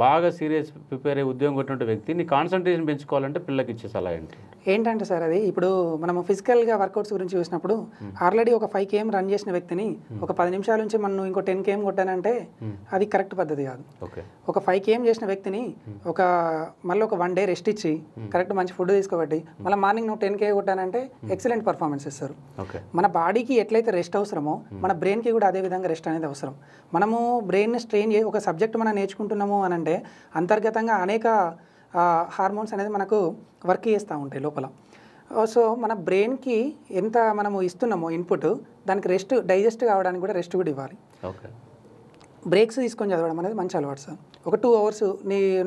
బాగా సీరియస్ ప్రిపేర్ అయ్యి ఉద్యోగం కొట్టినటువంటి వ్యక్తి నీ కాన్సన్ట్రేషన్ పెంచుకోవాలంటే పిల్లలకి ఇచ్చే సలహా ఏంటంటే సార్, అది ఇప్పుడు మనము ఫిజికల్గా వర్కౌట్స్ గురించి చూసినప్పుడు ఆల్రెడీ ఒక 5 km రన్ చేసిన వ్యక్తిని ఒక 10 నిమిషాల నుంచి మనం ఇంకో 10 km కొట్టానంటే అది కరెక్ట్ పద్ధతి కాదు. ఒక 5 km చేసిన వ్యక్తిని మళ్ళీ ఒక 1 day రెస్ట్ ఇచ్చి కరెక్ట్ మంచి ఫుడ్ తీసుకోబట్టి మళ్ళీ మార్నింగ్ నువ్వు 10 km కొట్టానంటే ఎక్సలెంట్ పర్ఫార్మెన్స్ ఇస్తారు. మన బాడీకి ఎట్లయితే రెస్ట్ అవసరమో మన బ్రెయిన్కి కూడా అదే విధంగా రెస్ట్ అనేది అవసరం. మనము బ్రెయిన్ని స్ట్రెయిన్ చేసి ఒక సబ్జెక్ట్ మనం నేర్చుకుంటున్నాము అని అంటే అంతర్గతంగా అనేక హార్మోన్స్ అనేది మనకు వర్క్ చేస్తూ ఉంటాయి లోపల. సో మన బ్రెయిన్కి ఎంత మనము ఇస్తున్నామో ఇన్పుట్, దానికి రెస్ట్ డైజెస్ట్ కావడానికి కూడా రెస్ట్ కూడా ఇవ్వాలి. బ్రేక్స్ తీసుకొని చదవడం అనేది మంచి అలవాటు సార్. ఒక 2 hours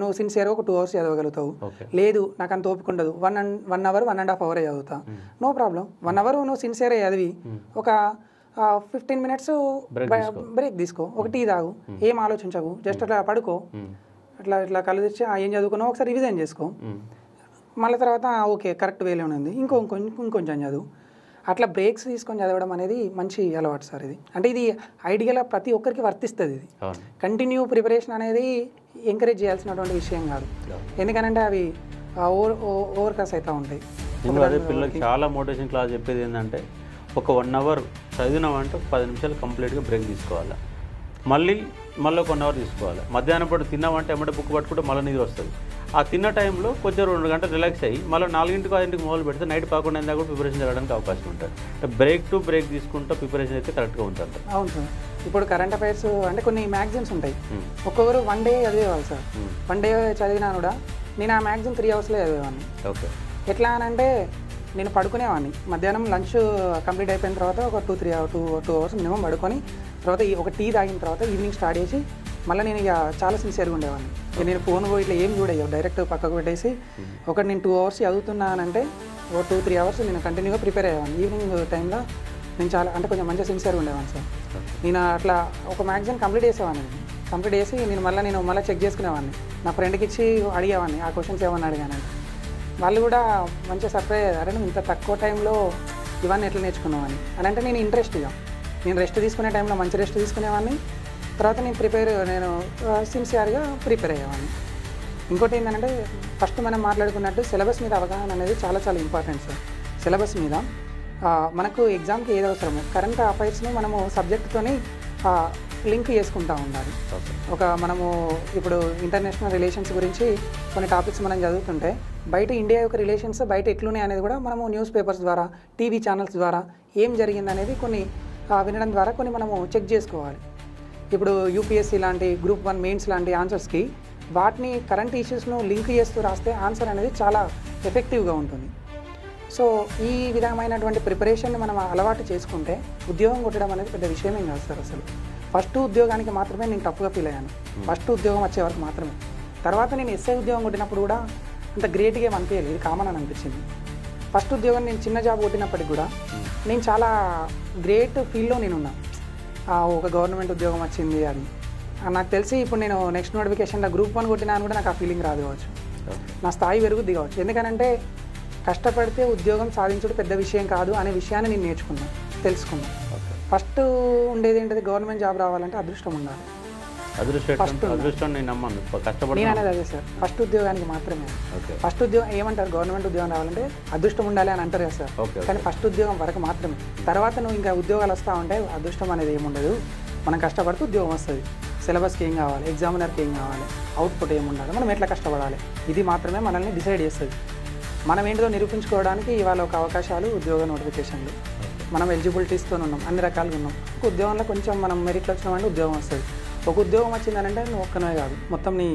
నువ్వు సిన్సియర్గా ఒక 2 hours చదవగలుగుతావు. లేదు నాకు అంత ఓపిక ఉండదు, 1 hour 1.5 hour చదువుతా, నో ప్రాబ్లం. 1 hour నువ్వు సిన్సియర్గా చదివి ఒక 15 minutes బ్రేక్ తీసుకో, ఒక టీ తాగు, ఏం ఆలోచించకు, జస్ట్ అట్లా పడుకో, ఇట్లా కళ్ళు తెచ్చి ఏం చదువుకున్నావు ఒకసారి రివిజన్ చేసుకో, మళ్ళీ తర్వాత ఓకే కరెక్ట్ వేలో ఉంది ఇంకొంచెం చదువు. అట్లా బ్రేక్స్ తీసుకొని చదవడం అనేది మంచి అలవాటు సార్ ఇది. అంటే ఇది ఐడియల్గా ప్రతి ఒక్కరికి వర్తిస్తుంది. ఇది కంటిన్యూ ప్రిపరేషన్ అనేది ఎంకరేజ్ చేయాల్సినటువంటి విషయం కాదు, ఎందుకనంటే అవి ఓవర్ క్రాస్ అవుతూ ఉంటాయి. పిల్లలకి చాలా మోటివేషన్ క్లాస్ చెప్పేది ఏంటంటే ఒక 1 hour చదివినామంటే 10 నిమిషాలు కంప్లీట్గా బ్రేక్ తీసుకోవాలి, మళ్ళీ ఒక 1 hour తీసుకోవాలి. మధ్యాహ్నం పాటు తిన్నామంటే ఎమ్మటే బుక్ పట్టుకుంటే మళ్ళీ నిద్ర వస్తుంది. ఆ తిన్న టైంలో కొంచెం 2 గంటలు రిలాక్స్ అయ్యి మళ్ళీ 4-5 మొదలు పెడితే నైట్ 11 దాకా కూడా ప్రిపరేషన్ జరగడానికి అవకాశం ఉంటుంది. అంటే బ్రేక్ తీసుకుంటూ ప్రిపరేషన్ అయితే కరెక్ట్గా ఉంటుంది. అవును సార్. ఇప్పుడు కరెంట్ అఫైర్స్ అంటే కొన్ని మ్యాగజైన్స్ ఉంటాయి, ఒక్కొక్కరు 1 day చదివేవాళ్ళు సార్. 1 day చదివినా కూడా నేను ఆ మ్యాగజైన్ 3 hours చదివేవాడిని. ఎట్లా అని అంటే నేను పడుకునేవాడిని, మధ్యాహ్నం లంచ్ కంప్లీట్ అయిపోయిన తర్వాత ఒక 2 hours మినిమం పడుకొని తర్వాత ఒక టీ తాగిన తర్వాత ఈవినింగ్ స్టార్ట్ చేసి మళ్ళీ నేను ఇక చాలా సిన్సియర్గా ఉండేవాడిని. నేను ఫోన్ ఇట్లా ఏం చూడయ్యో, డైరెక్ట్ పక్కకు పెట్టేసి నేను 2 hours చదువుతున్నానంటే ఒక 2-3 hours నేను కంటిన్యూగా ప్రిపేర్ అయ్యేవాడిని. ఈవినింగ్ టైంలో నేను చాలా అంటే కొంచెం మంచిగా సిన్సియర్గా ఉండేవాడిని సార్. నేను అట్లా ఒక మ్యాగజైన్ కంప్లీట్ చేసి నేను మళ్ళీ చెక్ చేసుకునేవాడిని. నా ఫ్రెండ్కి ఇచ్చి అడిగేవాడిని ఆ క్వశ్చన్స్ ఏమన్నా అడిగానంటే వాళ్ళు కూడా మంచిగా సర్ప్రైజ్ అయ్యారు, అరే నువ్వు ఇంత తక్కువ టైంలో ఇవన్నీ ఎట్లా నేర్చుకున్నావని. అని అంటే నేను రెస్ట్ తీసుకునే టైంలో మంచి రెస్ట్ తీసుకునేవాడిని, తర్వాత నేను సిన్సియర్గా ప్రిపేర్ అయ్యేవాడిని. ఇంకోటి ఏంటంటే ఫస్ట్ మనం మాట్లాడుకున్నట్టు సిలబస్ మీద అవగాహన అనేది చాలా చాలా ఇంపార్టెంట్ సార్. సిలబస్ మీద మనకు ఎగ్జామ్కి ఏది అవసరమో కరెంట్ అఫైర్స్ని మనము సబ్జెక్ట్తోని లింక్ చేసుకుంటూ ఉండాలి. మనము ఇప్పుడు ఇంటర్నేషనల్ రిలేషన్స్ గురించి కొన్ని టాపిక్స్ మనం చదువుతుంటే బయట ఇండియా యొక్క రిలేషన్స్ బయట ఎట్లున్నాయి అనేది కూడా మనము న్యూస్ పేపర్స్ ద్వారా టీవీ ఛానల్స్ ద్వారా ఏం జరిగింది అనేది కొన్ని వినడం ద్వారా కొన్ని మనము చెక్ చేసుకోవాలి. ఇప్పుడు యూపీఎస్సీ లాంటి Group 1 మెయిన్స్ లాంటి ఆన్సర్స్కి వాటిని కరెంట్ ఇష్యూస్ను లింక్ చేస్తూ రాస్తే ఆన్సర్ అనేది చాలా ఎఫెక్టివ్గా ఉంటుంది. సో ఈ విధమైనటువంటి ప్రిపరేషన్ని మనం అలవాటు చేసుకుంటే ఉద్యోగం కొట్టడం అనేది పెద్ద విషయమేం కాదు సార్. అసలు ఫస్ట్ ఉద్యోగానికి మాత్రమే నేను టఫ్గా ఫీల్ అయ్యాను, ఫస్ట్ ఉద్యోగం వచ్చే వరకు మాత్రమే. తర్వాత నేను ఎస్ఐ ఉద్యోగం కొట్టినప్పుడు కూడా అంత గ్రేట్గా ఏం అనిపించలేదు, ఇది కామన్ అని అనిపించింది. ఫస్ట్ ఉద్యోగం నేను చిన్న జాబ్ కొట్టినప్పటికి కూడా నేను చాలా గ్రేట్ ఫీల్డ్లో నేనున్నా. ఒక గవర్నమెంట్ ఉద్యోగం వచ్చింది అని నాకు తెలిసి ఇప్పుడు నేను నెక్స్ట్ నోటిఫికేషన్లో గ్రూప్ 1 కొట్టినా కూడా నాకు ఆ ఫీలింగ్ రాదు కావచ్చు, నా స్థాయి పెరుగుద్ది కావచ్చు. ఎందుకనంటే కష్టపడితే ఉద్యోగం సాధించడం పెద్ద విషయం కాదు అనే విషయాన్ని నేను నేర్చుకున్నాను, తెలుసుకున్నాను. ఫస్ట్ ఉండేది ఏంటది, గవర్నమెంట్ జాబ్ రావాలంటే అదృష్టం ఉండాలి. అదృష్టం నేను నమ్మను, కష్టపడి నేను అనేది అదే సార్, ఫస్ట్ ఉద్యోగానికి మాత్రమే. ఫస్ట్ ఉద్యోగం ఏమంటారు, గవర్నమెంట్ ఉద్యోగం రావాలంటే అదృష్టం ఉండాలి అని అంటారు కదా సార్, కానీ ఫస్ట్ ఉద్యోగం వరకు మాత్రమే. తర్వాత నువ్వు ఇంకా ఉద్యోగాలు వస్తూ ఉంటే అదృష్టం అనేది ఏముండదు, మనం కష్టపడితే ఉద్యోగం వస్తుంది. సిలబస్కి ఏం కావాలి, ఎగ్జామినర్కి ఏం కావాలి, అవుట్పుట్ ఏముండాలి, మనం ఎట్లా కష్టపడాలి, ఇది మాత్రమే మనల్ని డిసైడ్ చేస్తుంది. మనం ఏంటో నిరూపించుకోవడానికి ఇవాళ ఒక అవకాశాలు, ఉద్యోగ నోటిఫికేషన్లు, మనం ఎలిజిబిలిటీస్తో ఉన్నాం, అన్ని రకాలుగా ఉన్నాం. ఒక ఉద్యోగంలో కొంచెం మనం మెరిట్లో వచ్చినామంటే ఉద్యోగం వస్తుంది. ఒక ఉద్యోగం వచ్చిందనంటే నువ్వు ఒక్కనే కాదు, మొత్తం నీ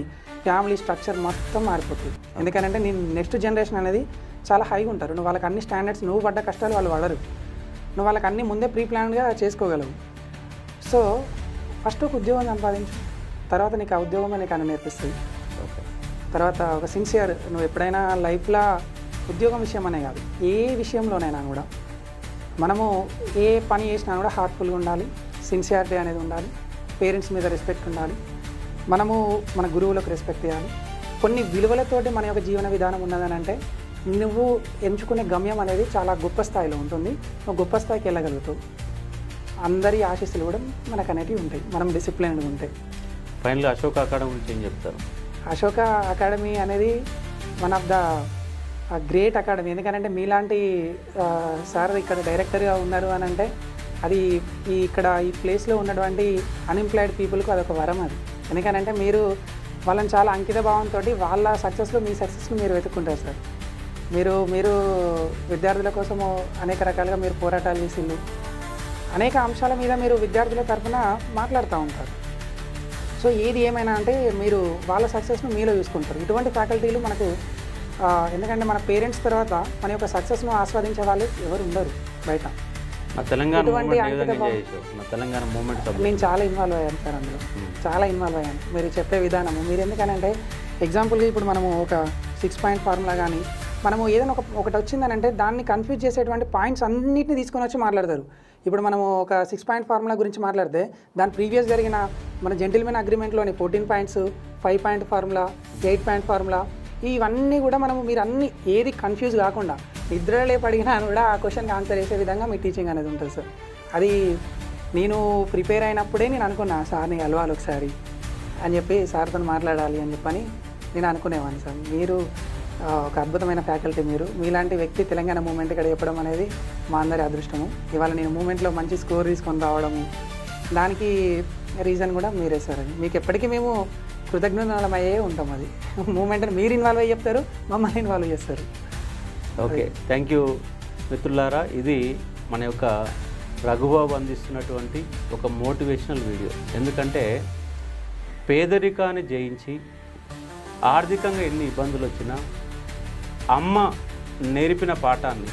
ఫ్యామిలీ స్ట్రక్చర్ మొత్తం మారిపోతుంది. ఎందుకంటే నీ నెక్స్ట్ జనరేషన్ అనేది చాలా హైగా ఉంటారు. నువ్వు వాళ్ళకి అన్ని స్టాండర్డ్స్, నువ్వు పడ్డ కష్టాలు వాళ్ళు పడరు, నువ్వు వాళ్ళకి అన్నీ ముందే ప్రీ ప్లాన్గా చేసుకోగలవు. సో ఫస్ట్ ఒక ఉద్యోగం సంపాదించు, తర్వాత నీకు ఆ ఉద్యోగమే నీకు అన్ని నేర్పిస్తుంది. తర్వాత ఒక సిన్సియర్, నువ్వు ఎప్పుడైనా లైఫ్లో ఉద్యోగం విషయం అనే కాదు, ఏ విషయంలోనైనా కూడా మనము ఏ పని చేసినా కూడా హార్ట్ఫుల్గా ఉండాలి, సిన్సియారిటీ అనేది ఉండాలి, పేరెంట్స్ మీద రెస్పెక్ట్ ఉండాలి, మనము మన గురువులకు రెస్పెక్ట్ చేయాలి. కొన్ని విలువలతోటి మన యొక్క జీవన విధానం ఉన్నదని అంటే నువ్వు ఎంచుకునే గమ్యం అనేది చాలా గొప్ప స్థాయిలో ఉంటుంది, నువ్వు గొప్ప స్థాయికి వెళ్ళగలుగుతావు. అందరి ఆశీస్సులు కూడా మనకు అనేటివి ఉంటాయి, మనం డిసిప్లిన్డ్గా ఉంటాయి. ఫైనల్గా అశోక అకాడమీ గురించి ఏం చెప్తారు? అశోక అకాడమీ అనేది one of the great academy. ఎందుకంటే మీలాంటి సార్ ఇక్కడ డైరెక్టర్గా ఉన్నారు అని అంటే అది ఇక్కడ ఈ ప్లేస్లో ఉన్నటువంటి అన్ఎంప్లాయిడ్ పీపుల్కు అదొక వరం అది. ఎందుకనంటే మీరు వాళ్ళని చాలా అంకిత భావంతో వాళ్ళ సక్సెస్లో మీ సక్సెస్ని మీరు వెతుక్కుంటారు సార్. మీరు విద్యార్థుల కోసము అనేక రకాలుగా మీరు పోరాటాలు చేసిండు, అనేక అంశాల మీద మీరు విద్యార్థుల తరఫున మాట్లాడుతూ ఉంటారు. సో ఏది ఏమైనా అంటే మీరు వాళ్ళ సక్సెస్ను మీలో చూసుకుంటారు. ఇటువంటి ఫ్యాకల్టీలు మనకు, ఎందుకంటే మన పేరెంట్స్ తర్వాత మన యొక్క సక్సెస్ను ఆస్వాదించే వాళ్ళు ఎవరు ఉండరు బయట. తెలంగాణ మూమెంట్ నేను చాలా ఇన్వాల్వ్ అయ్యాను సార్, అందులో చాలా ఇన్వాల్వ్ అయ్యాను. మీరు చెప్పే విధానము, మీరు ఎందుకనంటే ఎగ్జాంపుల్గా ఇప్పుడు మనము ఒక 6 పాయింట్ ఫార్ములా కానీ మనము ఏదైనా ఒకటి వచ్చిందనంటే దాన్ని కన్ఫ్యూజ్ చేసేటువంటి పాయింట్స్ అన్నింటినీ తీసుకొని వచ్చి మాట్లాడతారు. ఇప్పుడు మనము ఒక 6 పాయింట్ ఫార్ములా గురించి మాట్లాడితే దాని ప్రీవియస్ జరిగిన మన జెంటిల్మెన్ అగ్రిమెంట్లోని 14 points, 5 point formula, 8 point formula, ఇవన్నీ కూడా మీరు అన్ని ఏది కన్ఫ్యూజ్ కాకుండా నిద్రలేపు అడిగినా కూడా ఆ క్వశ్చన్కి ఆన్సర్ చేసే విధంగా మీ టీచింగ్ అనేది ఉంటుంది సార్. అది నేను ప్రిపేర్ అయినప్పుడే నేను అనుకున్నా, సార్ని కలవాలి ఒకసారి అని చెప్పి, సార్తో మాట్లాడాలి అని చెప్పని నేను అనుకునేవాడిని సార్. మీరు ఒక అద్భుతమైన ఫ్యాకల్టీ, మీలాంటి వ్యక్తి తెలంగాణ మూమెంట్ ఇక్కడ చెప్పడం అనేది మా అందరి అదృష్టము. ఇవాళ నేను మూమెంట్లో మంచి స్కోర్ తీసుకొని రావడము, దానికి రీజన్ కూడా మీరే సార్. అది మీకు ఎప్పటికీ మేము కృతజ్ఞతలమయ్యే ఉంటాం. అది మూమెంట్ని మీరు ఇన్వాల్వ్ అయ్యి చెప్తారు, మమ్మల్ని ఇన్వాల్వ్ చేస్తారు. ఓకే, థ్యాంక్ యూ మిత్రులారా. ఇది మన యొక్క రఘుబాబు అందిస్తున్నటువంటి ఒక మోటివేషనల్ వీడియో. ఎందుకంటే పేదరికాన్ని జయించి ఆర్థికంగా ఎన్ని ఇబ్బందులు వచ్చినా అమ్మ నేర్పిన పాఠాన్ని,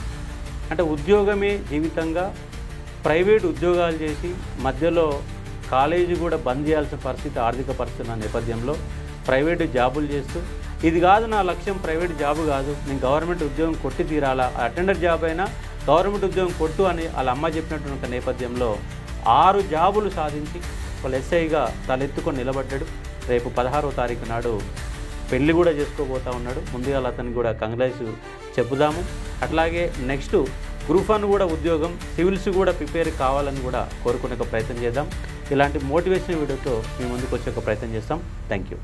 అంటే ఉద్యోగమే జీవితంగా ప్రైవేట్ ఉద్యోగాలు చేసి మధ్యలో కాలేజీ కూడా బంద్ చేయాల్సిన పరిస్థితి, ఆర్థిక పరిస్థితి నేపథ్యంలో ప్రైవేటు జాబులు చేస్తూ, ఇది కాదు నా లక్ష్యం, ప్రైవేట్ జాబు కాదు, నేను గవర్నమెంట్ ఉద్యోగం కొట్టి తీరాలా, అటెండర్ జాబ్ అయినా గవర్నమెంట్ ఉద్యోగం కొట్టు అని వాళ్ళ అమ్మ చెప్పినటువంటి నేపథ్యంలో 6 జాబులు సాధించి వాళ్ళ ఎస్ఐగా తలెత్తుకొని నిలబడ్డాడు. రేపు 16వ తారీఖు నాడు పెళ్లి కూడా చేసుకోబోతా ఉన్నాడు. ముందుగా అతనికి కూడా కంగ్రాట్స్ చెప్పుదాము. అట్లాగే నెక్స్ట్ గ్రూప్ 1 కూడా ఉద్యోగం, సివిల్స్ కూడా ప్రిపేర్ కావాలని కూడా కోరుకునే ఒక ప్రయత్నం చేద్దాం. ఇలాంటి మోటివేషన్ వీడియోతో మీ ముందుకు వచ్చే ఒక ప్రయత్నం చేస్తాం. Thank you.